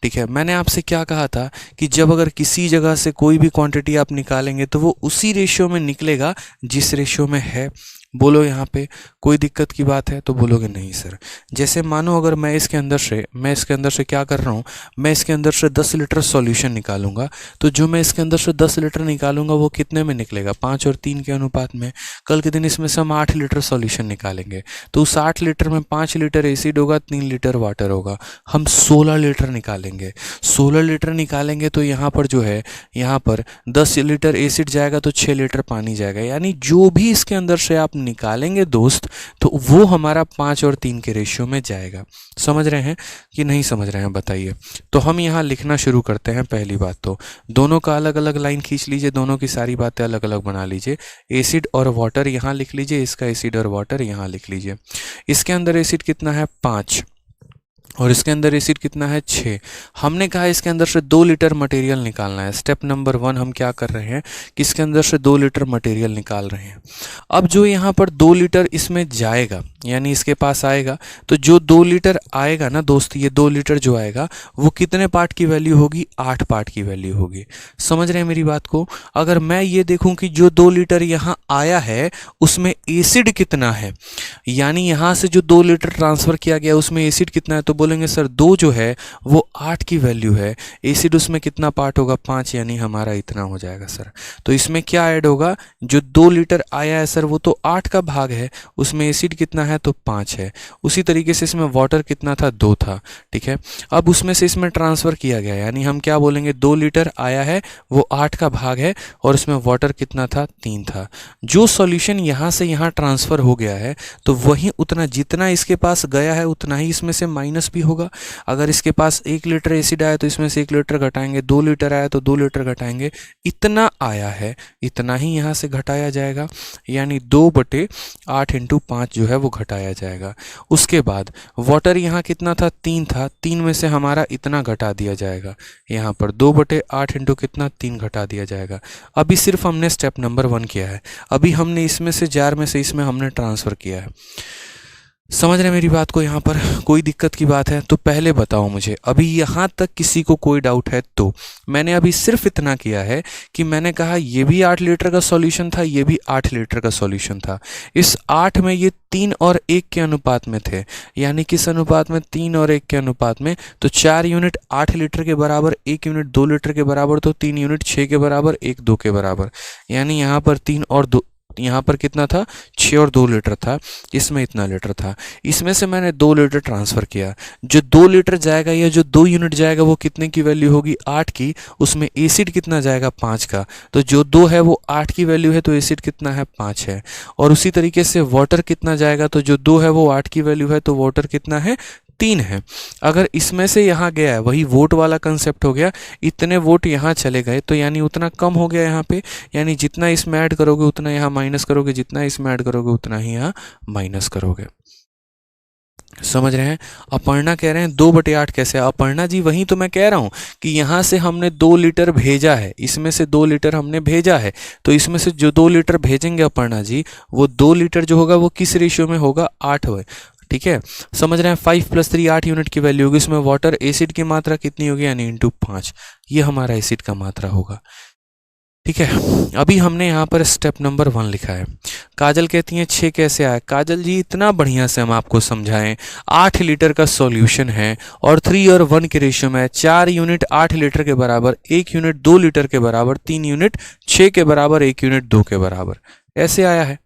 ठीक है, मैंने आपसे क्या कहा था कि जब अगर किसी जगह से कोई भी क्वांटिटी आप निकालेंगे तो वो उसी रेशियो में निकलेगा जिस रेशियो में है। बोलो यहाँ पे कोई दिक्कत की बात है, तो बोलोगे नहीं सर। जैसे मानो अगर मैं इसके अंदर से क्या कर रहा हूँ, मैं इसके अंदर से 10 लीटर सॉल्यूशन निकालूंगा, तो जो मैं इसके अंदर से 10 लीटर निकालूंगा वो कितने में निकलेगा, 5 और 3 के अनुपात में। कल के दिन इसमें से हम 8 लीटर सॉल्यूशन निकालेंगे, तो उस 8 लीटर में 5 लीटर एसिड होगा, 3 लीटर वाटर होगा। हम 16 लीटर निकालेंगे। 16 लीटर निकालेंगे तो यहाँ पर जो है, यहाँ पर 10 लीटर एसिड जाएगा तो 6 लीटर पानी जाएगा। यानी जो भी इसके अंदर से आप निकालेंगे दोस्त, तो वो हमारा 5 और 3 के रेशियो में जाएगा। समझ रहे हैं कि नहीं समझ रहे हैं, बताइए। तो हम यहाँ लिखना शुरू करते हैं। पहली बात तो दोनों का अलग अलग लाइन खींच लीजिए, दोनों की सारी बातें अलग अलग बना लीजिए। एसिड और वाटर यहाँ लिख लीजिए, इसका एसिड और वाटर यहाँ लिख लीजिए। इसके अंदर एसिड कितना है, 5, और इसके अंदर एसिड कितना है, 6। हमने कहा इसके अंदर से 2 लीटर मटेरियल निकालना है। स्टेप नंबर 1 हम क्या कर रहे हैं कि इसके अंदर से 2 लीटर मटेरियल निकाल रहे हैं। अब जो यहाँ पर 2 लीटर इसमें जाएगा, यानी इसके पास आएगा, तो जो 2 लीटर आएगा ना दोस्त, ये 2 लीटर जो आएगा वो कितने पार्ट की वैल्यू होगी, 8 पार्ट की वैल्यू होगी। समझ रहे हैं मेरी बात को। अगर मैं ये देखूं कि जो 2 लीटर यहाँ आया है उसमें एसिड कितना है, यानी यहाँ से जो 2 लीटर ट्रांसफ़र किया गया उसमें एसिड कितना है, तो बोलेंगे सर 2 जो है वो 8 की वैल्यू है, एसिड उसमें कितना पार्ट होगा, 5, यानी हमारा इतना हो जाएगा सर। तो इसमें क्या ऐड होगा, जो 2 लीटर आया है सर वो तो 8 का भाग है, उसमें एसिड कितना है, तो 5 है। उसी तरीके से इसमें वाटर कितना था, 2 था। ठीक है, अब उसमें से इसमें ट्रांसफ़र किया गया, यानी हम क्या बोलेंगे, 2 लीटर आया है वो 8 का भाग है, और उसमें वाटर कितना था, 3 था। जो सॉल्यूशन यहाँ से यहाँ ट्रांसफ़र हो गया है तो वही उतना, जितना इसके पास गया है उतना ही इसमें से माइनस भी होगा। अगर इसके पास 1 लीटर एसिड आया तो इसमें से 1 लीटर घटाएंगे, 2 लीटर आया तो 2 लीटर घटाएंगे, इतना आया है इतना ही यहाँ से घटाया जाएगा, यानी 2/8 × 5 जो है वो घटाया जाएगा। उसके बाद वाटर यहाँ कितना था, 3 था, 3 में से हमारा इतना घटा दिया जाएगा, यहाँ पर 2/8 × कितना, 3 घटा दिया जाएगा। अभी सिर्फ हमने स्टेप नंबर 1 किया है, अभी हमने इसमें से जार में से इसमें हमने ट्रांसफ़र किया है। समझ रहे मेरी बात को, यहाँ पर कोई दिक्कत की बात है तो पहले बताओ मुझे, अभी यहाँ तक किसी को कोई डाउट है तो। मैंने अभी सिर्फ इतना किया है कि मैंने कहा ये भी 8 लीटर का सॉल्यूशन था, ये भी 8 लीटर का सॉल्यूशन था। इस 8 में ये 3 और 1 के अनुपात में थे, यानी किस अनुपात में, 3 और 1 के अनुपात में। तो 4 यूनिट 8 लीटर के बराबर, 1 यूनिट 2 लीटर के बराबर, तो 3 यूनिट 6 के बराबर, 1 2 के बराबर, यानी यहाँ पर 3 और 2, यहाँ पर कितना था, 6 और 2 लीटर था, इसमें इतना लीटर था। इसमें से मैंने 2 लीटर ट्रांसफ़र किया, जो 2 लीटर जाएगा या जो 2 यूनिट जाएगा वो कितने की वैल्यू होगी, 8 की। उसमें एसिड कितना जाएगा, 5 का, तो जो 2 है वो 8 की वैल्यू है, तो एसिड कितना है, 5 है। और उसी तरीके से वाटर कितना जाएगा, तो जो 2 है वो 8 की वैल्यू है, तो वाटर कितना है, 3 है। अगर इसमें से यहाँ गया है, वही वोट वाला कंसेप्ट हो गया, इतने वोट यहाँ चले गए तो यानी उतना कम हो गया यहाँ पे, यानी जितना इसमें ऐड करोगे उतना यहाँ माइनस करोगे, जितना इसमें ऐड करोगे उतना ही यहाँ माइनस करोगे। समझ रहे हैं? अपर्णा कह रहे हैं 2/8 कैसे? अपर्णा जी वही तो मैं कह रहा हूँ कि यहाँ से हमने 2 लीटर भेजा है, इसमें से 2 लीटर हमने भेजा है, तो इसमें से जो 2 लीटर भेजेंगे अपर्णा जी, वो 2 लीटर जो होगा वो किस रेशियो में होगा? 8 है। ठीक है, समझ रहे हैं? 5 + 3 8 यूनिट की वैल्यू होगी। इसमें वाटर एसिड की मात्रा कितनी होगी? यानी इंटू 5, ये हमारा एसिड का मात्रा होगा। ठीक है, अभी हमने यहाँ पर स्टेप नंबर 1 लिखा है। काजल कहती हैं 6 कैसे आया? काजल जी इतना बढ़िया से हम आपको समझाएं, 8 लीटर का सॉल्यूशन है और 3 और 1 के रेशियो में है। 4 यूनिट 8 लीटर के बराबर, 1 यूनिट 2 लीटर के बराबर, 3 यूनिट 6 के बराबर, 1 यूनिट 2 के बराबर, ऐसे आया है।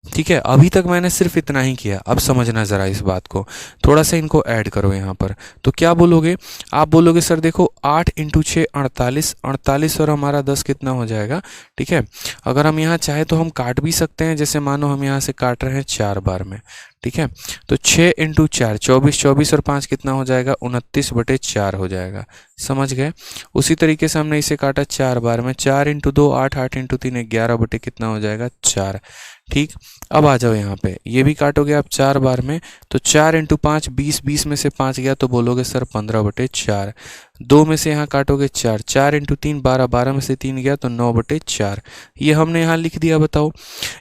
ठीक है, अभी तक मैंने सिर्फ इतना ही किया। अब समझना ज़रा इस बात को, थोड़ा सा इनको ऐड करो यहाँ पर। तो क्या बोलोगे आप? बोलोगे सर देखो 8 × 6 48, 48 और हमारा 10 कितना हो जाएगा? ठीक है, अगर हम यहाँ चाहे तो हम काट भी सकते हैं, जैसे मानो हम यहाँ से काट रहे हैं 4 बार में। ठीक है, तो 6 × 4 24, 24 और 5 कितना हो जाएगा? 29/4 हो जाएगा। समझ गए? उसी तरीके से हमने इसे काटा 4 बार में, 4 × 2 8, 8 × 3 11 कितना हो जाएगा? 4। ठीक, अब आ जाओ यहाँ पे, ये भी काटोगे आप 4 बार में, तो 4 × 5 20, 20 में से 5 गया तो बोलोगे सर 15/4। 2 में से यहाँ काटोगे 4, 4 × 3 12, 12 में से 3 गया तो 9/4। ये हमने यहाँ लिख दिया। बताओ,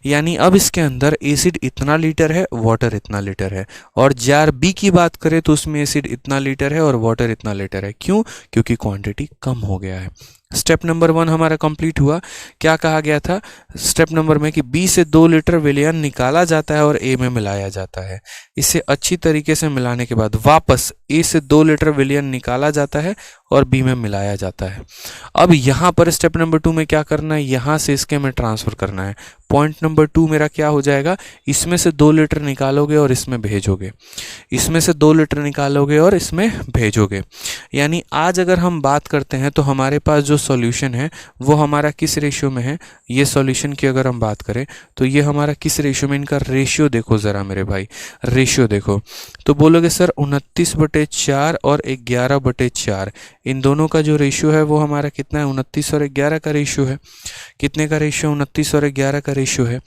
यानी अब इसके अंदर एसिड इतना लीटर है, वाटर इतना लीटर है, और जार बी की बात करें तो उसमें एसिड इतना लीटर है और वाटर इतना लीटर है। क्यों? क्योंकि क्वांटिटी कम हो गया है। स्टेप नंबर 1 हमारा कंप्लीट हुआ। क्या कहा गया था स्टेप नंबर में? कि बी से 2 लीटर विलयन निकाला जाता है और ए में मिलाया जाता है। इसे अच्छी तरीके से मिलाने के बाद वापस ए से 2 लीटर विलयन निकाला जाता है और बी में मिलाया जाता है। अब यहाँ पर स्टेप नंबर 2 में क्या करना है? यहाँ से इसके में ट्रांसफ़र करना है। पॉइंट नंबर 2 मेरा क्या हो जाएगा? इसमें से 2 लीटर निकालोगे और इसमें भेजोगे, इसमें से 2 लीटर निकालोगे और इसमें भेजोगे। यानी आज अगर हम बात करते हैं तो हमारे पास जो सॉल्यूशन है वो हमारा किस रेशियो में है? ये सॉल्यूशन की अगर हम बात करें तो ये हमारा किस रेशियो में? इनका रेशियो देखो ज़रा मेरे भाई, रेशियो देखो। तो बोलोगे सर 29/4 और 11/4, इन दोनों का जो रेशियो है वो हमारा कितना है? 29 और 11 का रेशियो है। कितने का रेशियो? 29 और 11 का रेशियो है।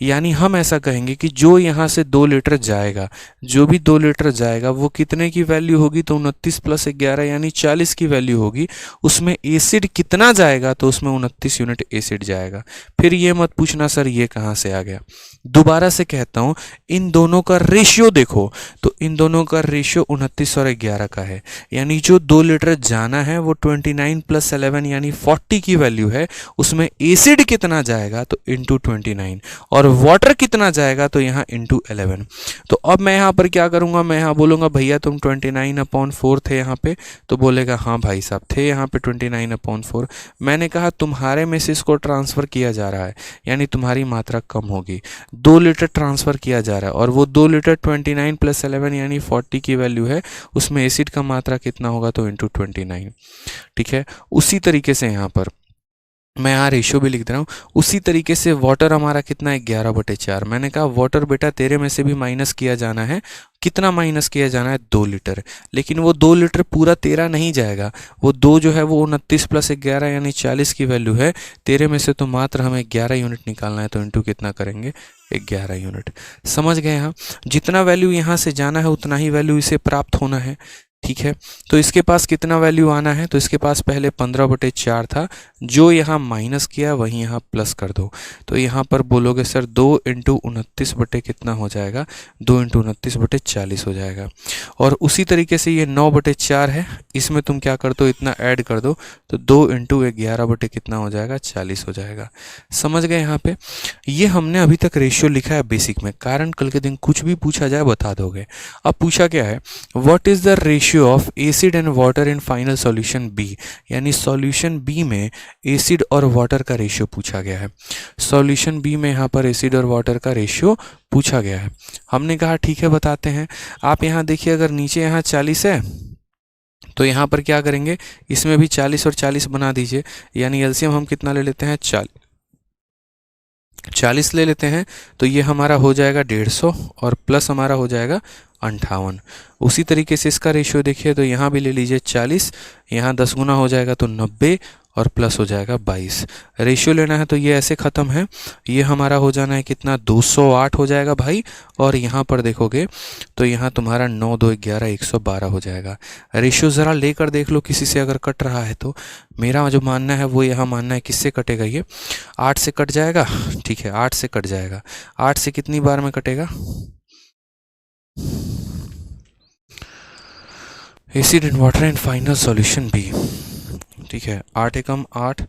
यानी हम ऐसा कहेंगे कि जो यहाँ से 2 लीटर जाएगा, जो भी 2 लीटर जाएगा वो कितने की वैल्यू होगी? तो 29 + 11 यानी 40 की वैल्यू होगी। उसमें एसिड कितना जाएगा? तो उसमें 29 यूनिट एसिड जाएगा। फिर ये मत पूछना सर ये कहाँ से आ गया। दोबारा से कहता हूँ, इन दोनों का रेशियो देखो, तो इन दोनों का रेशियो 29 और 11 का है। यानी जो 2 लीटर जाना है वो 29 + 11 यानी 40 की वैल्यू है। उसमें एसिड कितना जाएगा? तो इंटू 29, और वाटर कितना जाएगा? तो यहाँ इंटू 11। तो अब मैं यहाँ पर क्या करूँगा? मैं यहाँ बोलूँगा भैया तुम 29/4 थे यहाँ पे, तो बोलेगा हाँ भाई साहब थे यहाँ पे 29/4। मैंने कहा तुम्हारे में से इसको ट्रांसफ़र किया जा रहा है, यानी तुम्हारी मात्रा कम होगी। 2 लीटर ट्रांसफ़र किया जा रहा है और वो 2 लीटर 29 + 11 यानी 40 की वैल्यू है। उसमें एसिड का मात्रा कितना होगा? तो इंटू 29। ठीक है, उसी तरीके से यहाँ पर मैं यहाँ रेशियो भी लिख दे रहा हूँ। उसी तरीके से वाटर हमारा कितना है? 11/4। मैंने कहा वाटर बेटा तेरे में से भी माइनस किया जाना है। कितना माइनस किया जाना है? 2 लीटर। लेकिन वो 2 लीटर पूरा तेरा नहीं जाएगा, वो 2 जो है वो 29 + 11 यानी 40 की वैल्यू है। तेरे में से तो मात्र हमें 11 यूनिट निकालना है, तो इंटू कितना करेंगे? 11 यूनिट। समझ गए? यहाँ जितना वैल्यू यहाँ से जाना है उतना ही वैल्यू इसे प्राप्त होना है। ठीक है, तो इसके पास कितना वैल्यू आना है? तो इसके पास पहले 15/4 था, जो यहाँ माइनस किया वहीं यहाँ प्लस कर दो। तो यहाँ पर बोलोगे सर 2 × 29 बटे कितना हो जाएगा? 2 × 29/40 हो जाएगा। और उसी तरीके से ये 9/4 है, इसमें तुम क्या कर दो? इतना ऐड कर दो, तो 2 × 11 बटे कितना हो जाएगा? 40 हो जाएगा। समझ गए? यहाँ पे ये हमने अभी तक रेशियो लिखा है बेसिक में, कारण कल के दिन कुछ भी पूछा जाए बता दोगे। अब पूछा क्या है? What is the ratio of acid and water in final solution B, यानी सॉल्यूशन बी में एसिड और वाटर का रेशियो पूछा गया है। सॉल्यूशन बी में यहाँ पर एसिड और वाटर का रेशियो पूछा गया है। हमने कहा ठीक है बताते हैं। आप यहाँ देखिए, अगर नीचे यहाँ 40 है तो यहाँ पर क्या करेंगे? इसमें भी 40 और 40 बना दीजिए, यानी एलसीएम हम कितना ले लेते हैं? 40 ले लेते हैं। तो ये हमारा हो जाएगा 150 और प्लस हमारा हो जाएगा 58। उसी तरीके से इसका रेशियो देखिए तो यहाँ भी ले लीजिए 40, यहाँ 10 गुना हो जाएगा तो 90 और प्लस हो जाएगा 22। रेशियो लेना है तो ये ऐसे ख़त्म है, ये हमारा हो जाना है कितना 208 हो जाएगा भाई। और यहाँ पर देखोगे तो यहाँ तुम्हारा 9 2 11 112 हो जाएगा। रेशियो ज़रा लेकर देख लो किसी से अगर कट रहा है तो। मेरा जो मानना है वो यहाँ मानना है किससे कटेगा, ये 8 से कट जाएगा। ठीक है 8 से कट जाएगा। 8 से कितनी बार में कटेगा, acid in water and final solution B. ठीक है 8 एकम 8,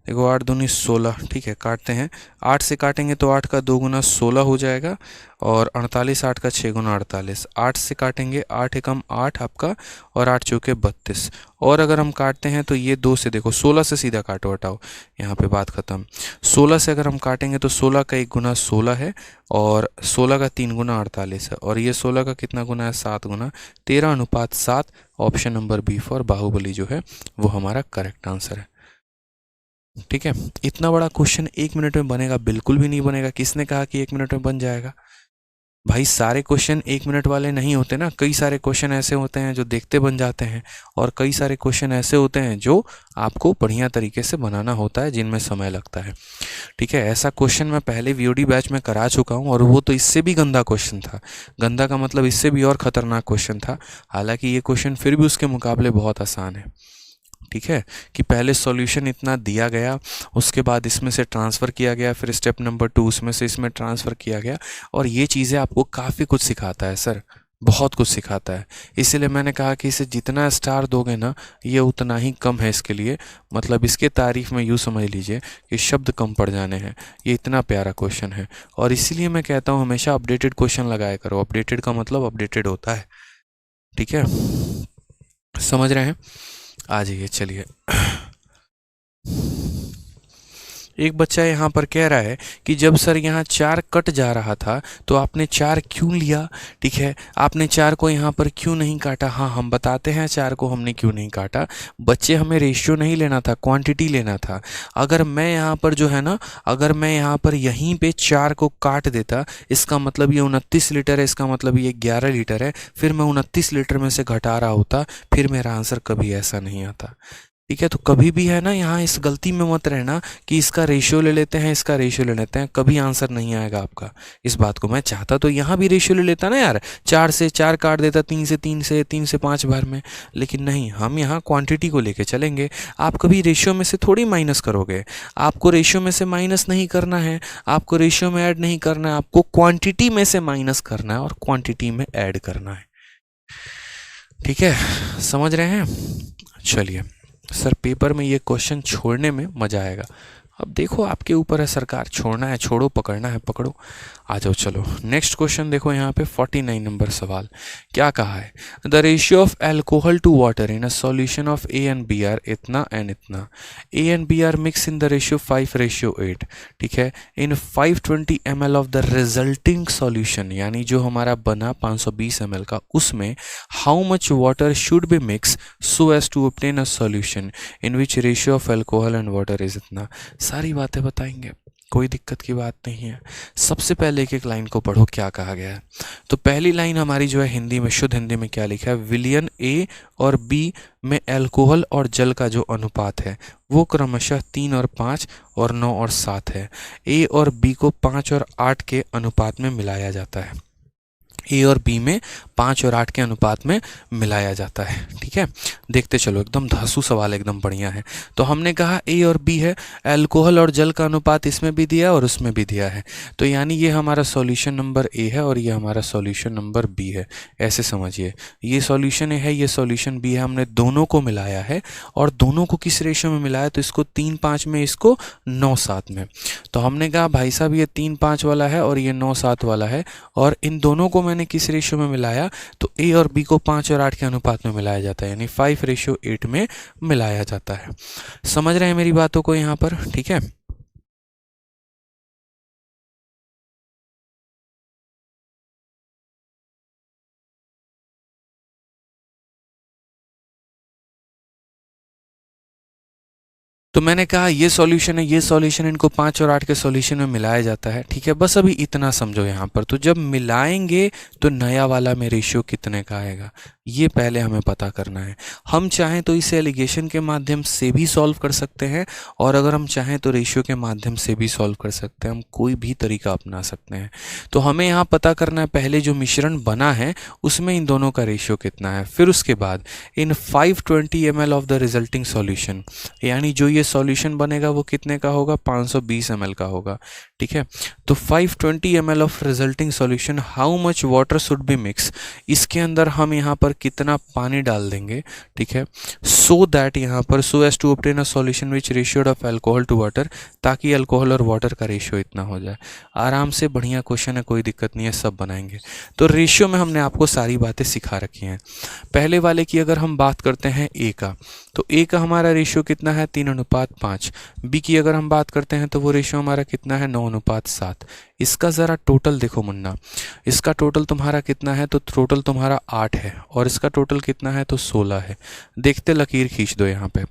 देखो 8 दूनी 16। ठीक है काटते हैं, 8 से काटेंगे तो 8 का 2 गुना 16 हो जाएगा और 48, 8 का 6 गुना 48। 8 से काटेंगे 8 एकम 8 आपका और 8 चौके 32। और अगर हम काटते हैं तो ये 2 से, देखो 16 से सीधा काटो हटाओ, यहाँ पे बात ख़त्म। 16 से अगर हम काटेंगे तो 16 का 1 गुना 16 है और 16 का 3 गुना 48 है और ये 16 का कितना गुना है 7 गुना, 13:7। Option number B for Baahubali जो है वो हमारा करेक्ट आंसर है। ठीक है, इतना बड़ा क्वेश्चन 1 मिनट में बनेगा, बिल्कुल भी नहीं बनेगा। किसने कहा कि 1 मिनट में बन जाएगा? भाई सारे क्वेश्चन 1 मिनट वाले नहीं होते ना, कई सारे क्वेश्चन ऐसे होते हैं जो देखते बन जाते हैं और कई सारे क्वेश्चन ऐसे होते हैं जो आपको बढ़िया तरीके से बनाना होता है, जिनमें समय लगता है। ठीक है, ऐसा क्वेश्चन मैं पहले वीओडी बैच में करा चुका हूँ और वो तो इससे भी गंदा क्वेश्चन था। गंदा का मतलब इससे भी और ख़तरनाक क्वेश्चन था। हालांकि ये क्वेश्चन फिर भी उसके मुकाबले बहुत आसान है। ठीक है, कि पहले सॉल्यूशन इतना दिया गया, उसके बाद इसमें से ट्रांसफ़र किया गया, फिर स्टेप नंबर 2 उसमें से इसमें ट्रांसफ़र किया गया। और ये चीज़ें आपको काफ़ी कुछ सिखाता है सर, बहुत कुछ सिखाता है। इसीलिए मैंने कहा कि इसे जितना स्टार दोगे ना ये उतना ही कम है इसके लिए। मतलब इसके तारीफ़ में यूँ समझ लीजिए कि शब्द कम पड़ जाने हैं, ये इतना प्यारा क्वेश्चन है। और इसीलिए मैं कहता हूँ हमेशा अपडेटेड क्वेश्चन लगाया करो। अपडेटेड का मतलब अपडेटेड होता है। ठीक है, समझ रहे हैं? आ जाइए चलिए। एक बच्चा यहाँ पर कह रहा है कि जब सर यहाँ 4 कट जा रहा था तो आपने 4 क्यों लिया? ठीक है, आपने 4 को यहाँ पर क्यों नहीं काटा? हाँ हम बताते हैं 4 को हमने क्यों नहीं काटा। बच्चे हमें रेशियो नहीं लेना था, क्वांटिटी लेना था। अगर मैं यहाँ पर जो है ना, अगर मैं यहाँ पर यहीं पे 4 को काट देता, इसका मतलब ये 29 लीटर है, इसका मतलब ये 11 लीटर है, फिर मैं 29 लीटर में से घटा रहा होता, फिर मेरा आंसर कभी ऐसा नहीं आता। ठीक है, तो कभी भी है ना यहाँ इस गलती में मत रहना कि इसका रेशियो ले लेते हैं, इसका रेशियो ले लेते हैं, कभी आंसर नहीं आएगा आपका। इस बात को मैं चाहता तो यहाँ भी रेशियो ले लेता ना यार, 4 से 4 काट देता, 3 से 3 से 3 से 5 बार में, लेकिन नहीं, हम यहाँ क्वांटिटी को लेके चलेंगे। आप कभी रेशियो में से थोड़ी माइनस करोगे, आपको रेशियो में से माइनस नहीं करना है, आपको रेशियो में ऐड नहीं करना है, आपको क्वांटिटी में से माइनस करना है और क्वांटिटी में ऐड करना है। ठीक है, समझ रहे हैं? चलिए, सर पेपर में ये क्वेश्चन छोड़ने में मज़ा आएगा। अब देखो आपके ऊपर है सरकार, छोड़ना है छोड़ो, पकड़ना है पकड़ो। आ जाओ चलो नेक्स्ट क्वेश्चन देखो यहाँ पे 49 नंबर सवाल क्या कहा है। The ratio of alcohol to water in a solution of A and B are इतना एंड इतना। A and B are mix in the ratio 5:8। ठीक है, in 520 ml of the resulting solution, यानी जो हमारा बना 520 ml का, उसमें how much water should be mix so as to obtain a solution in which ratio of alcohol and water is इतना। सारी बातें बताएंगे, कोई दिक्कत की बात नहीं है। सबसे पहले एक एक लाइन को पढ़ो क्या कहा गया है। तो पहली लाइन हमारी जो है हिंदी में, शुद्ध हिंदी में क्या लिखा है, विलियन ए और बी में एल्कोहल और जल का जो अनुपात है वो क्रमशः 3 और 5 और 9 और 7 है। ए और बी को 5 और 8 के अनुपात में मिलाया जाता है। ए और बी में 5 और 8 के अनुपात में मिलाया जाता है। ठीक है, देखते चलो, एकदम धांसू सवाल, एकदम बढ़िया है। तो हमने कहा ए और बी है, अल्कोहल और जल का अनुपात इसमें भी दिया और उसमें भी दिया है, तो यानी ये हमारा सॉल्यूशन नंबर ए है और ये हमारा सॉल्यूशन नंबर बी है। ऐसे समझिए, ये सॉल्यूशन ए है, ये सॉल्यूशन बी है, हमने दोनों को मिलाया है। और दोनों को किस रेशियो में मिलाया, तो इसको 3:5 में, इसको 9:7 में। तो हमने कहा भाई साहब ये 3:5 वाला है और ये 9:7 वाला है, और इन दोनों को मैंने किस रेशियो में मिलाया, तो ए और बी को 5 और 8 के अनुपात में मिलाया जाता है, यानी 5:8 में मिलाया जाता है। समझ रहे हैं मेरी बातों को यहाँ पर? ठीक है। तो मैंने कहा ये सॉल्यूशन है, ये सॉल्यूशन, इनको 5 और 8 के सॉल्यूशन में मिलाया जाता है, ठीक है। बस अभी इतना समझो यहाँ पर। तो जब मिलाएंगे तो नया वाला में रेशियो कितने का आएगा, ये पहले हमें पता करना है। हम चाहें तो इसे एलिगेशन के माध्यम से भी सॉल्व कर सकते हैं, और अगर हम चाहें तो रेशियो के माध्यम से भी सॉल्व कर सकते हैं। हम कोई भी तरीका अपना सकते हैं। तो हमें यहाँ पता करना है पहले जो मिश्रण बना है उसमें इन दोनों का रेशियो कितना है। फिर उसके बाद इन 520 ml of the resulting solution, यानी जो ये सॉल्यूशन बनेगा वो कितने का होगा, 520 ml का होगा, ठीक है। तो 520 ml of resulting solution, how much water should be mix, इसके अंदर हम यहाँ पर कितना पानी डाल देंगे, ठीक है, सो दैट यहाँ पर so as to obtain a solution which ratio of alcohol to water, ताकि अल्कोहल और वाटर का रेशियो इतना हो जाए। आराम से, बढ़िया क्वेश्चन है, कोई दिक्कत नहीं है, सब बनाएंगे। तो रेशियो में हमने आपको सारी बातें सिखा रखी हैं। पहले वाले की अगर हम बात करते हैं ए का, तो ए का हमारा रेशियो कितना है, 3:5। बी की अगर हम बात करते हैं तो वो रेशियो हमारा कितना है, 9:7। इसका ज़रा टोटल देखो मुन्ना, इसका टोटल तुम्हारा कितना है, तो टोटल तुम्हारा 8 है, और इसका टोटल कितना है, तो 16 है। देखते लकीर खींच दो यहाँ पे।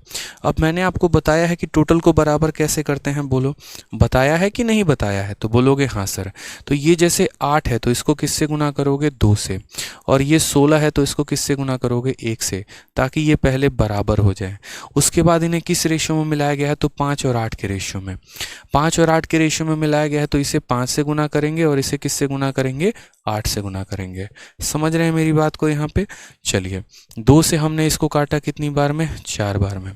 अब मैंने आपको बताया है कि टोटल को बराबर कैसे करते हैं, बोलो, बताया है कि नहीं बताया है, तो बोलोगे हाँ सर। तो ये जैसे 8 है तो इसको किससे गुना करोगे, 2 से, और ये 16 है तो इसको किससे गुना करोगे, 1 से, ताकि ये पहले बराबर हो जाए। उसके बाद इन्हें किस रेशियो में मिलाया गया है, तो 5 और 8 के रेशियो में। 5 और 8 के रेशियो में मिलाया गया है तो इसे 5 से गुना करेंगे और इसे किससे गुना करेंगे, 8 से गुना करेंगे। समझ रहे हैं मेरी बात को यहाँ पे। चलिए, 2 से हमने इसको काटा कितनी बार में, 4 बार में।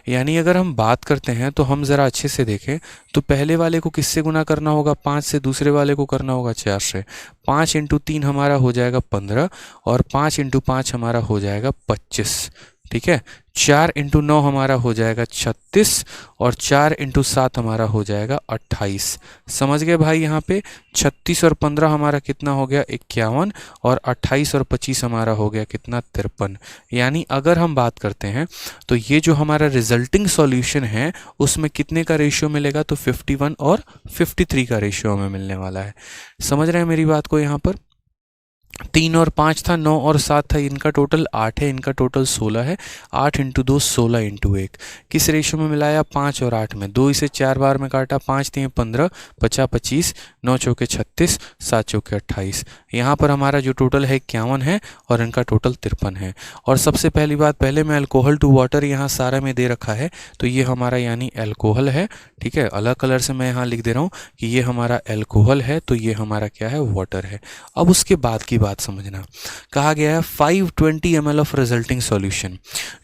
यानी अगर हम बात करते हैं तो हम ज़रा अच्छे से देखें तो पहले वाले को किससे गुना करना होगा, 5 से, दूसरे वाले को करना होगा 4 से। 5 × 3 हमारा हो जाएगा 15, और 5 × 5 हमारा हो जाएगा 25, ठीक है। 4 × 9 हमारा हो जाएगा 36, और 4 × 7 हमारा हो जाएगा 28। समझ गए भाई यहाँ पे। 36 और 15 हमारा कितना हो गया, 51, और 28 और 25 हमारा हो गया कितना, 53। यानी अगर हम बात करते हैं तो ये जो हमारा रिजल्टिंग सॉल्यूशन है उसमें कितने का रेशियो मिलेगा, तो 51 और 53 का रेशियो हमें मिलने वाला है। समझ रहे हैं मेरी बात को यहाँ पर। 3 और 5 था, 9 और 7 था, इनका टोटल 8 है, इनका टोटल 16 है। 8 × 2 16 × 1 किस रेशियो में मिलाया, 5 और 8 में। 2 इसे 4 बार में काटा, 5 3 15, 50 25, 9 चौके 36, 7 चौके 28। यहाँ पर हमारा जो टोटल है 51 है, और इनका टोटल 53 है। और सबसे पहली बात, पहले मैं अल्कोहल टू वाटर यहाँ सारा में दे रखा है, तो ये हमारा यानी अल्कोहल है, ठीक है। अलग कलर से मैं यहाँ लिख दे रहा हूँ कि ये हमारा अल्कोहल है, तो ये हमारा क्या है, वाटर है। अब उसके बाद की बात समझना, कहा गया है 520 ml ऑफ रिजल्टिंग सॉल्यूशन।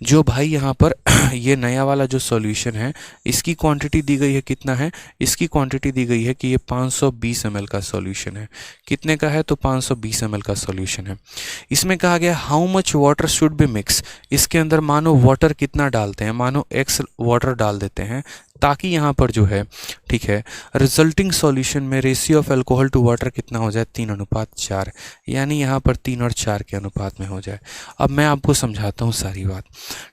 जो भाई यहाँ पर ये नया वाला जो सॉल्यूशन है, इसकी क्वांटिटी दी गई है, कितना है, इसकी क्वांटिटी दी गई है कि ये 520 ml का सॉल्यूशन है। कितने का है, तो 520 ml का सॉल्यूशन है। इसमें कहा गया how much water should be mix. इसके अंदर मानो वाटर कितना डालते हैं, मानो x वाटर डाल देते हैं, ताकि यहाँ पर जो है, ठीक है, रिजल्टिंग सॉल्यूशन में ratio of alcohol to water कितना हो जाए, 3:4। यानी यहाँ पर 3 और 4 के अनुपात में हो जाए। अब मैं आपको समझाता हूँ सारी बात,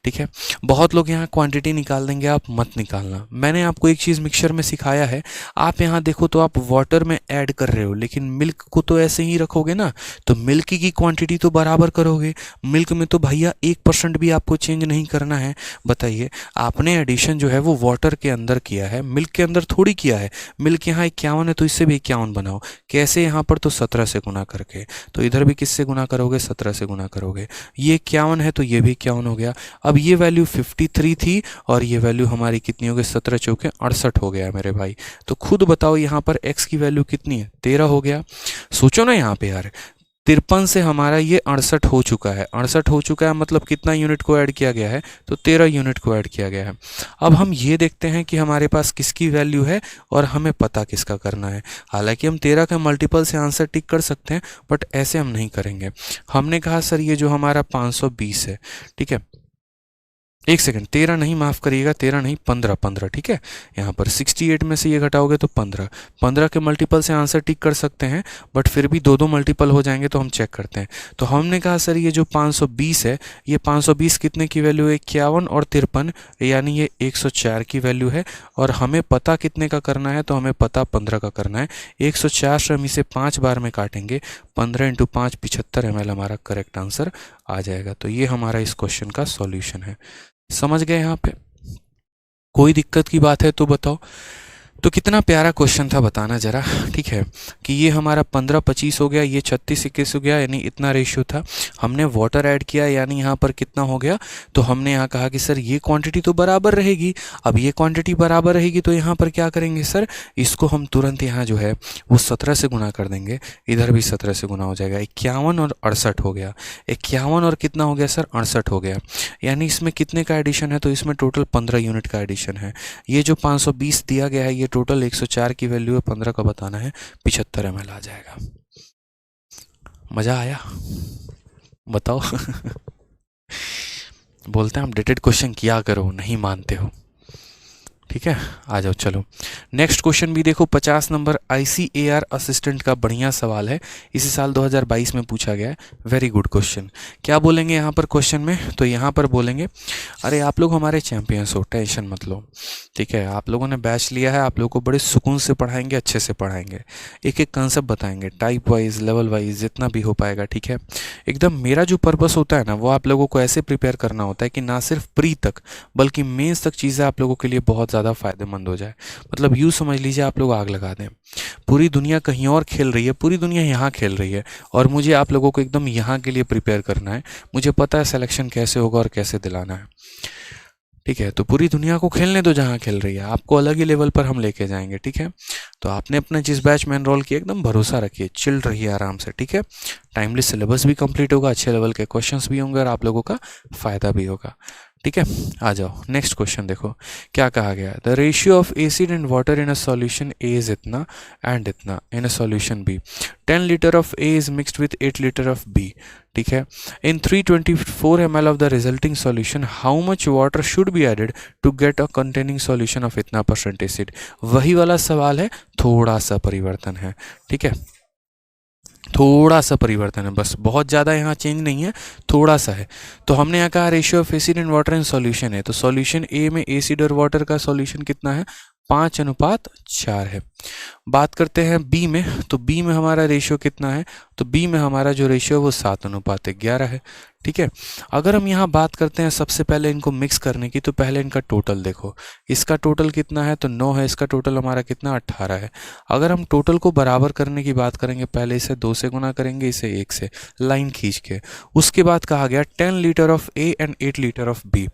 ठीक है। बहुत लोग यहाँ क्वांटिटी निकाल देंगे, आप मत निकालना। मैंने आपको एक चीज़ मिक्सचर में सिखाया है। आप यहाँ देखो तो आप वाटर में ऐड कर रहे हो, लेकिन मिल्क को तो ऐसे ही रखोगे ना, तो मिल्क की क्वांटिटी तो बराबर करोगे। मिल्क में तो भैया 1% भी आपको चेंज नहीं करना है। बताइए, आपने एडिशन जो है वो वाटर के अंदर किया है, मिल्क के अंदर थोड़ी किया है। मिल्क यहाँ 51 है तो इससे भी 51 बनाओ। कैसे, यहाँ पर तो 17 से गुना करके, तो इधर भी किससे गुना करोगे, 17 से गुना करोगे। ये 51 है तो ये भी 51 हो गया। अब ये वैल्यू 53 थी, और ये वैल्यू हमारी कितनी हो गई, 17 चौके 68 हो गया मेरे भाई। तो खुद बताओ यहाँ पर x की वैल्यू कितनी है, 13 हो गया। सोचो ना यहाँ पे यार, 53 से हमारा ये 68 हो चुका है। 68 हो चुका है मतलब कितना यूनिट को ऐड किया गया है, तो 13 यूनिट को ऐड किया गया है। अब हम ये देखते हैं कि हमारे पास किसकी वैल्यू है और हमें पता किसका करना है। हालांकि हम 13 का मल्टीपल से आंसर टिक कर सकते हैं, बट ऐसे हम नहीं करेंगे। हमने कहा सर ये जो हमारा 520 है, ठीक है, एक सेकंड, 13 नहीं, माफ़ करिएगा, 13 नहीं, 15, ठीक है। यहाँ पर 68 में से ये घटाओगे तो 15 के मल्टीपल से आंसर टिक कर सकते हैं, बट फिर भी 2 मल्टीपल हो जाएंगे, तो हम चेक करते हैं। तो हमने कहा सर ये जो 520 है, ये 520 कितने की वैल्यू है, 51 और 53, यानी ये 104 की वैल्यू है। और हमें पता कितने का करना है, तो हमें पता 15 का करना है। 104 से हम इसे 5 बार में काटेंगे, 15 × 5 75 ml हमारा करेक्ट आंसर आ जाएगा। तो ये हमारा इस क्वेश्चन का सॉल्यूशन है। समझ गए यहाँ पे। कोई दिक्कत की बात है तो बताओ। तो कितना प्यारा क्वेश्चन था बताना जरा, ठीक है, कि ये हमारा 15-25 हो गया, ये 36-21 हो गया, यानी इतना रेशियो था। हमने वाटर ऐड किया, यानी यहाँ पर कितना हो गया, तो हमने यहाँ कहा कि सर ये क्वांटिटी तो बराबर रहेगी। अब ये क्वांटिटी बराबर रहेगी तो यहाँ पर क्या करेंगे सर, इसको हम तुरंत यहाँ जो है वो 17 से गुना कर देंगे, इधर भी 17 से गुना हो जाएगा। 51 और 68 हो गया, 51 और कितना हो गया सर, 68 हो गया। यानी इसमें कितने का एडिशन है, तो इसमें टोटल 15 यूनिट का एडिशन है। ये जो 520 दिया गया है ये टोटल 104 की वैल्यू है, 15 का बताना है, 75 ml आ जाएगा। मजा आया बताओ। बोलते हैं हम अपडेटेड क्वेश्चन किया करो, नहीं मानते हो, ठीक है। आ जाओ चलो नेक्स्ट क्वेश्चन भी देखो। 50 नंबर ICAR असिस्टेंट का बढ़िया सवाल है, इसी साल 2022 में पूछा गया है। Very good question. क्या बोलेंगे यहाँ पर क्वेश्चन में, तो यहाँ पर बोलेंगे अरे आप लोग हमारे चैंपियंस हो, टेंशन मत लो, ठीक है। आप लोगों ने बैच लिया है, आप लोगों को बड़े सुकून से पढ़ाएंगे, अच्छे से पढ़ाएंगे, एक एक कंसेप्ट बताएंगे, टाइप वाइज लेवल वाइज जितना भी हो पाएगा, ठीक है। एकदम मेरा जो पर्पस होता है ना वो आप लोगों को ऐसे प्रिपेयर करना होता है कि ना सिर्फ प्री तक बल्कि मेंस तक चीज़ें आप लोगों के लिए बहुत ज़्यादा फायदेमंद हो जाए। मतलब यूँ समझ लीजिए आप लोग आग लगा दें, पूरी दुनिया कहीं और खेल रही है, पूरी दुनिया यहाँ खेल रही है, और मुझे आप लोगों को एकदम यहाँ के लिए प्रिपेयर करना है। मुझे पता है सिलेक्शन कैसे होगा और कैसे दिलाना है, ठीक है। तो पूरी दुनिया को खेलने दो जहाँ खेल रही है, आपको अलग ही लेवल पर हम लेके जाएंगे, ठीक है। तो आपने अपना जिस बैच में एनरोल किया एकदम भरोसा रखिए, चिल रहिए आराम से, ठीक है। टाइमली सिलेबस भी कंप्लीट होगा, अच्छे लेवल के क्वेश्चंस भी होंगे और आप लोगों का फ़ायदा भी होगा, ठीक है। आ जाओ नेक्स्ट क्वेश्चन देखो क्या कहा गया है। The ratio of acid and water in a solution A is इतना एंड इतना, in a solution B 10 litre of A is mixed with 8 litre of B, ठीक है। In 324 ml of the resulting solution how much water should be added to get a containing solution of इतना % acid. वही वाला सवाल है, थोड़ा सा परिवर्तन है, ठीक है, थोड़ा सा परिवर्तन है बस, बहुत ज़्यादा यहाँ चेंज नहीं है, थोड़ा सा है। तो हमने यहाँ कहा ratio of acid and water in solution है, तो सॉल्यूशन ए में एसिड और वाटर का सॉल्यूशन कितना है, 5:4 है। बात करते हैं बी में, तो बी में हमारा रेशियो कितना है, तो बी में हमारा जो रेशियो है वो 7:11 है, ठीक है। अगर हम यहाँ बात करते हैं सबसे पहले इनको मिक्स करने की, तो पहले इनका टोटल देखो, इसका टोटल कितना है, तो 9 है, इसका टोटल हमारा कितना 18 है। अगर हम टोटल को बराबर करने की बात करेंगे, पहले इसे 2 से गुना करेंगे, इसे 1 से, लाइन खींच के। उसके बाद कहा गया 10 litre of A and 8 litre of B,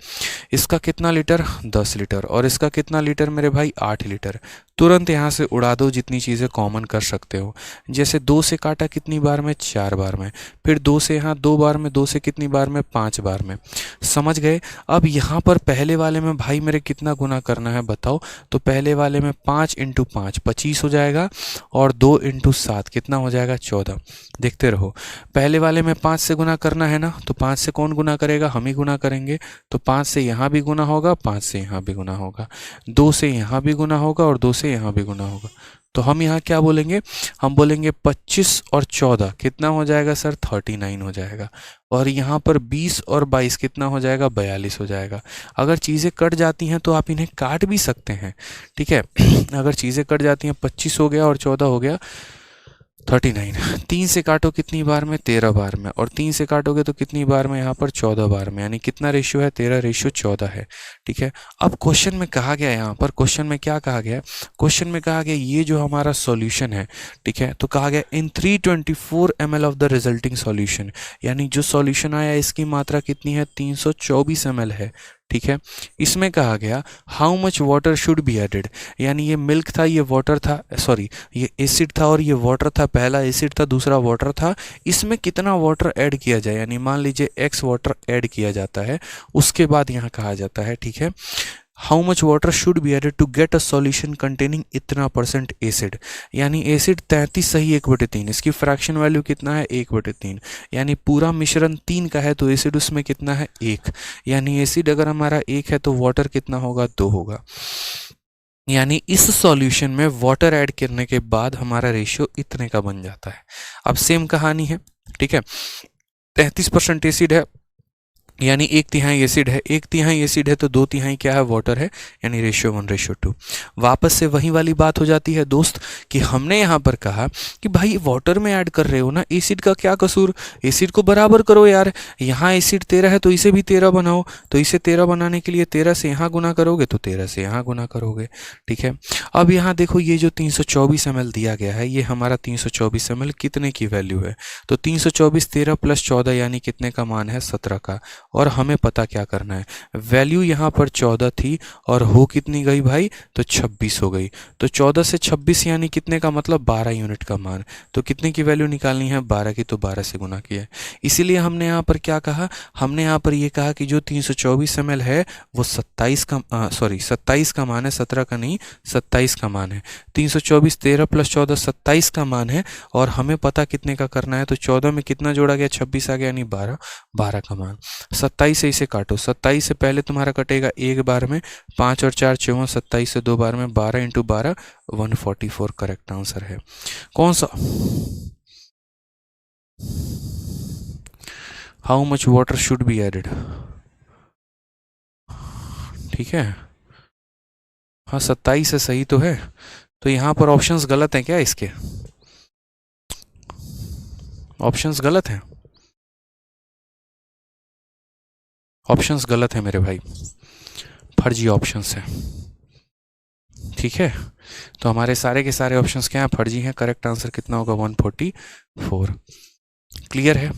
इसका कितना लीटर, 10 लीटर, और इसका कितना लीटर मेरे भाई, 8 लीटर। तुरंत यहाँ से उड़ा दो जितनी चीज़ें कॉमन कर सकते हो, जैसे 2 से काटा कितनी बार में, 4 बार में, फिर 2 से यहाँ 2 बार में, 2 से कितनी बार में, 5 बार में, समझ गए। अब यहाँ पर पहले वाले में भाई मेरे कितना गुना करना है बताओ, तो पहले वाले में 5 × 5 25 हो जाएगा, और 2 × 7 कितना हो जाएगा, 14। देखते रहो, पहले वाले में 5 से गुना करना है ना, तो 5 से कौन गुना करेगा, हम ही गुना करेंगे, तो 5 से यहाँ भी गुना होगा, 5 से यहाँ भी गुना होगा, 2 से यहाँ भी गुना होगा, और 2 से यहाँ भी गुना होगा। तो हम यहाँ क्या बोलेंगे, हम बोलेंगे 25 और 14 कितना हो जाएगा सर, 39 हो जाएगा, और यहाँ पर 20 और 22 कितना हो जाएगा, 42 हो जाएगा। अगर चीज़ें कट जाती हैं तो आप इन्हें काट भी सकते हैं, ठीक है। अगर चीज़ें कट जाती हैं, 25 हो गया और 14 हो गया 39, 3 से काटो कितनी बार में, 13 बार में, और 3 से काटोगे तो कितनी बार में, यहाँ पर 14 बार में, यानी कितना रेशियो है, 13:14 है, ठीक है। अब क्वेश्चन में कहा गया, यहाँ पर क्वेश्चन में क्या कहा गया, क्वेश्चन में कहा गया ये जो हमारा सॉल्यूशन है, ठीक है, तो कहा गया इन 324 ml of the resulting solution, यानी जो सॉल्यूशन आया इसकी मात्रा कितनी है, 324 ml है, ठीक है। इसमें कहा गया how much water should be added, यानी ये मिल्क था, ये वाटर था, सॉरी ये एसिड था और ये वाटर था, पहला एसिड था दूसरा वाटर था, इसमें कितना वाटर ऐड किया जाए, यानी मान लीजिए x वाटर ऐड किया जाता है, उसके बाद यहाँ कहा जाता है, ठीक है, how much water should be added to get a solution containing इतना % एसिड, यानी एसिड 33 सही 1/3, इसकी फ्रैक्शन वैल्यू कितना है, 1/3, यानी पूरा मिश्रण 3 का है तो एसिड उसमें कितना है, 1, यानी एसिड अगर हमारा 1 है तो वाटर कितना होगा, 2 होगा। यानी इस सॉल्यूशन में वाटर ऐड करने के बाद हमारा रेशियो इतने का बन जाता है। अब सेम कहानी है, ठीक है, 33% एसिड है, यानी 1/3 एसिड है, 1/3 एसिड है तो 2/3 क्या है, वाटर है, यानी रेशियो 1:2। वापस से वही वाली बात हो जाती है दोस्त कि हमने यहाँ पर कहा कि भाई वाटर में ऐड कर रहे हो ना, एसिड का क्या कसूर, एसिड को बराबर करो यार। यहाँ एसिड 13 है तो इसे भी 13 बनाओ, तो इसे 13 बनाने के लिए 13 से यहाँ गुना करोगे तो 13 से यहाँ गुना करोगे। ठीक है, अब यहाँ देखो ये जो 324 ml दिया गया है, ये हमारा 324 ml कितने की वैल्यू है, तो 324 13 + 14 यानी कितने का मान है, 17 का। और हमें पता क्या करना है, वैल्यू यहाँ पर 14 थी और हो कितनी गई भाई, तो 26 हो गई। तो 14 से 26 यानी कितने का, मतलब 12 यूनिट का मान। तो कितने की वैल्यू निकालनी है, 12 की, तो 12 से गुना किया है। इसीलिए हमने यहाँ पर क्या कहा, हमने यहाँ पर ये कहा कि जो 324 ml है वो 27 का मान है, 17 का नहीं, 27 का मान है। 324 13 + 14 27 का मान है और हमें पता कितने का करना है, तो 14 में कितना जोड़ा गया, 26 आ गया, यानी 12 का मान। 27 से इसे काटो, 27 से पहले तुम्हारा कटेगा एक बार में, 5 और 4 54, 27 से 2 बार में, 12 × 12 144 करेक्ट आंसर है। कौन सा, how much water should be added, ठीक है, हाँ 27 से सही तो है। तो यहाँ पर ऑप्शंस गलत हैं क्या, इसके ऑप्शंस गलत हैं, ऑप्शंस गलत है मेरे भाई, फर्जी ऑप्शंस हैं। ठीक है, तो हमारे सारे के सारे ऑप्शंस क्या हैं, फर्जी हैं। करेक्ट आंसर कितना होगा, 144। क्लियर है,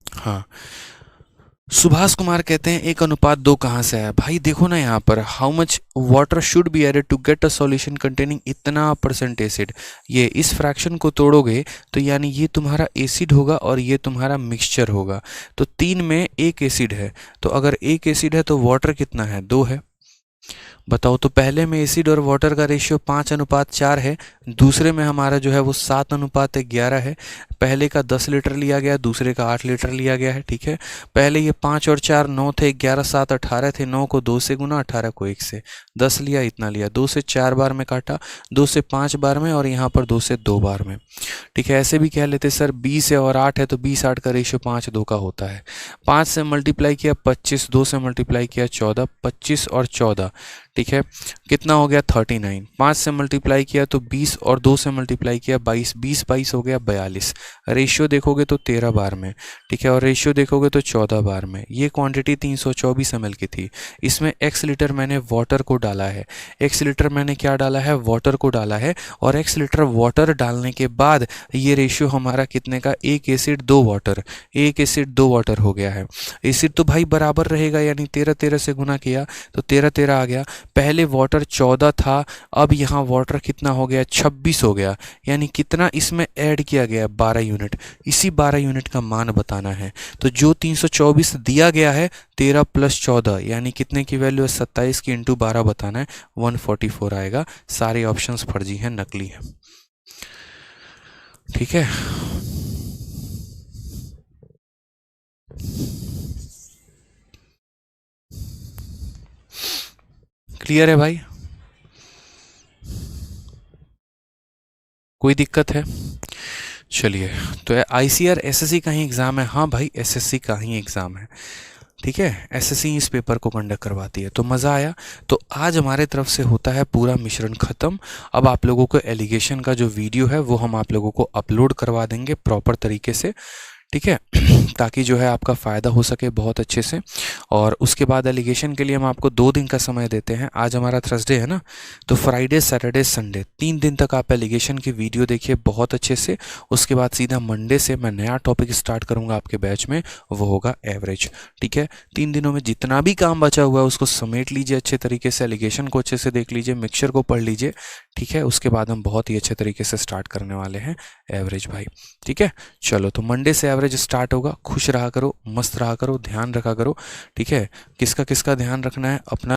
हाँ। सुभाष कुमार कहते हैं 1:2 कहाँ से आया, भाई देखो ना यहाँ पर, how much water should be added to get a solution containing इतना % एसिड। ये इस फ्रैक्शन को तोड़ोगे तो यानी ये तुम्हारा एसिड होगा और ये तुम्हारा मिक्सचर होगा। तो 3 में 1 एसिड है, तो अगर 1 एसिड है तो वाटर कितना है, 2 है। बताओ, तो पहले में एसिड और वाटर का रेशियो 5:4 है, दूसरे में हमारा जो है वो 7:11 है। पहले का 10 लीटर लिया गया, दूसरे का 8 लीटर लिया गया है। ठीक है, पहले ये 5 और 4 9 थे, 11 7 18 थे, 9 को 2 से गुना, 18 को 1 से, 10 लिया, इतना लिया, 2 से 4 बार में काटा, 2 से 5 बार में, और यहाँ पर 2 से 2 बार में। ठीक है, ऐसे भी कह लेते सर 20 है और 8 है तो 20 8 का रेशियो 5:2 का होता है। 5 से मल्टीप्लाई किया 25, 2 से मल्टीप्लाई किया 14, 25 और 14, ठीक है, कितना हो गया 39। 5 से मल्टीप्लाई किया तो 20 और 2 से मल्टीप्लाई किया 22, 20 22 हो गया 42। रेशियो देखोगे तो 13 बार में, ठीक है, और रेशियो देखोगे तो 14 बार में। ये क्वांटिटी 324 ml की थी, इसमें x लीटर मैंने वाटर को डाला है, x लीटर मैंने क्या डाला है, वाटर को डाला है, और x लीटर वाटर डालने के बाद ये रेशियो हमारा कितने का, 1 एसिड 2 वाटर, 1 एसिड 2 वाटर हो गया है। एसिड तो भाई बराबर रहेगा, यानी 13 13 से गुना किया तो 13 13 आ गया। पहले वाटर 14 था, अब यहाँ वाटर कितना हो गया, 26 हो गया, यानी कितना इसमें ऐड किया गया, 12 यूनिट। इसी 12 यूनिट का मान बताना है। तो जो 324 दिया गया है, 13 + 14 यानी कितने की वैल्यू है, 27 की × 12 बताना है, 144 आएगा। सारे ऑप्शंस फर्जी हैं, नकली हैं। ठीक है, क्लियर है भाई, कोई दिक्कत है? चलिए, तो ICAR SSC का ही एग्ज़ाम है, हाँ भाई SSC का ही एग्ज़ाम है। ठीक है, SSC इस पेपर को कंडक्ट करवाती है। तो मज़ा आया। तो आज हमारे तरफ से होता है पूरा मिश्रण ख़त्म। अब आप लोगों को एलिगेशन का जो वीडियो है वो हम आप लोगों को अपलोड करवा देंगे प्रॉपर तरीके से, ठीक है, ताकि जो है आपका फ़ायदा हो सके बहुत अच्छे से। और उसके बाद एलिगेशन के लिए हम आपको 2 दिन का समय देते हैं। आज हमारा थर्सडे है ना, तो फ्राइडे सैटरडे संडे 3 दिन तक आप एलिगेशन की वीडियो देखिए बहुत अच्छे से। उसके बाद सीधा मंडे से मैं नया टॉपिक स्टार्ट करूंगा आपके बैच में, वो होगा एवरेज। ठीक है, 3 दिनों में जितना भी काम बचा हुआ है उसको समेट लीजिए अच्छे तरीके से, एलिगेशन को अच्छे से देख लीजिए, मिक्सचर को पढ़ लीजिए। ठीक है, उसके बाद हम बहुत ही अच्छे तरीके से स्टार्ट करने वाले हैं एवरेज भाई। ठीक है, चलो, तो मंडे से एवरेज स्टार्ट होगा। खुश रहा करो, मस्त रहा करो, ध्यान रखा करो। ठीक है, किसका किसका ध्यान रखना है, अपना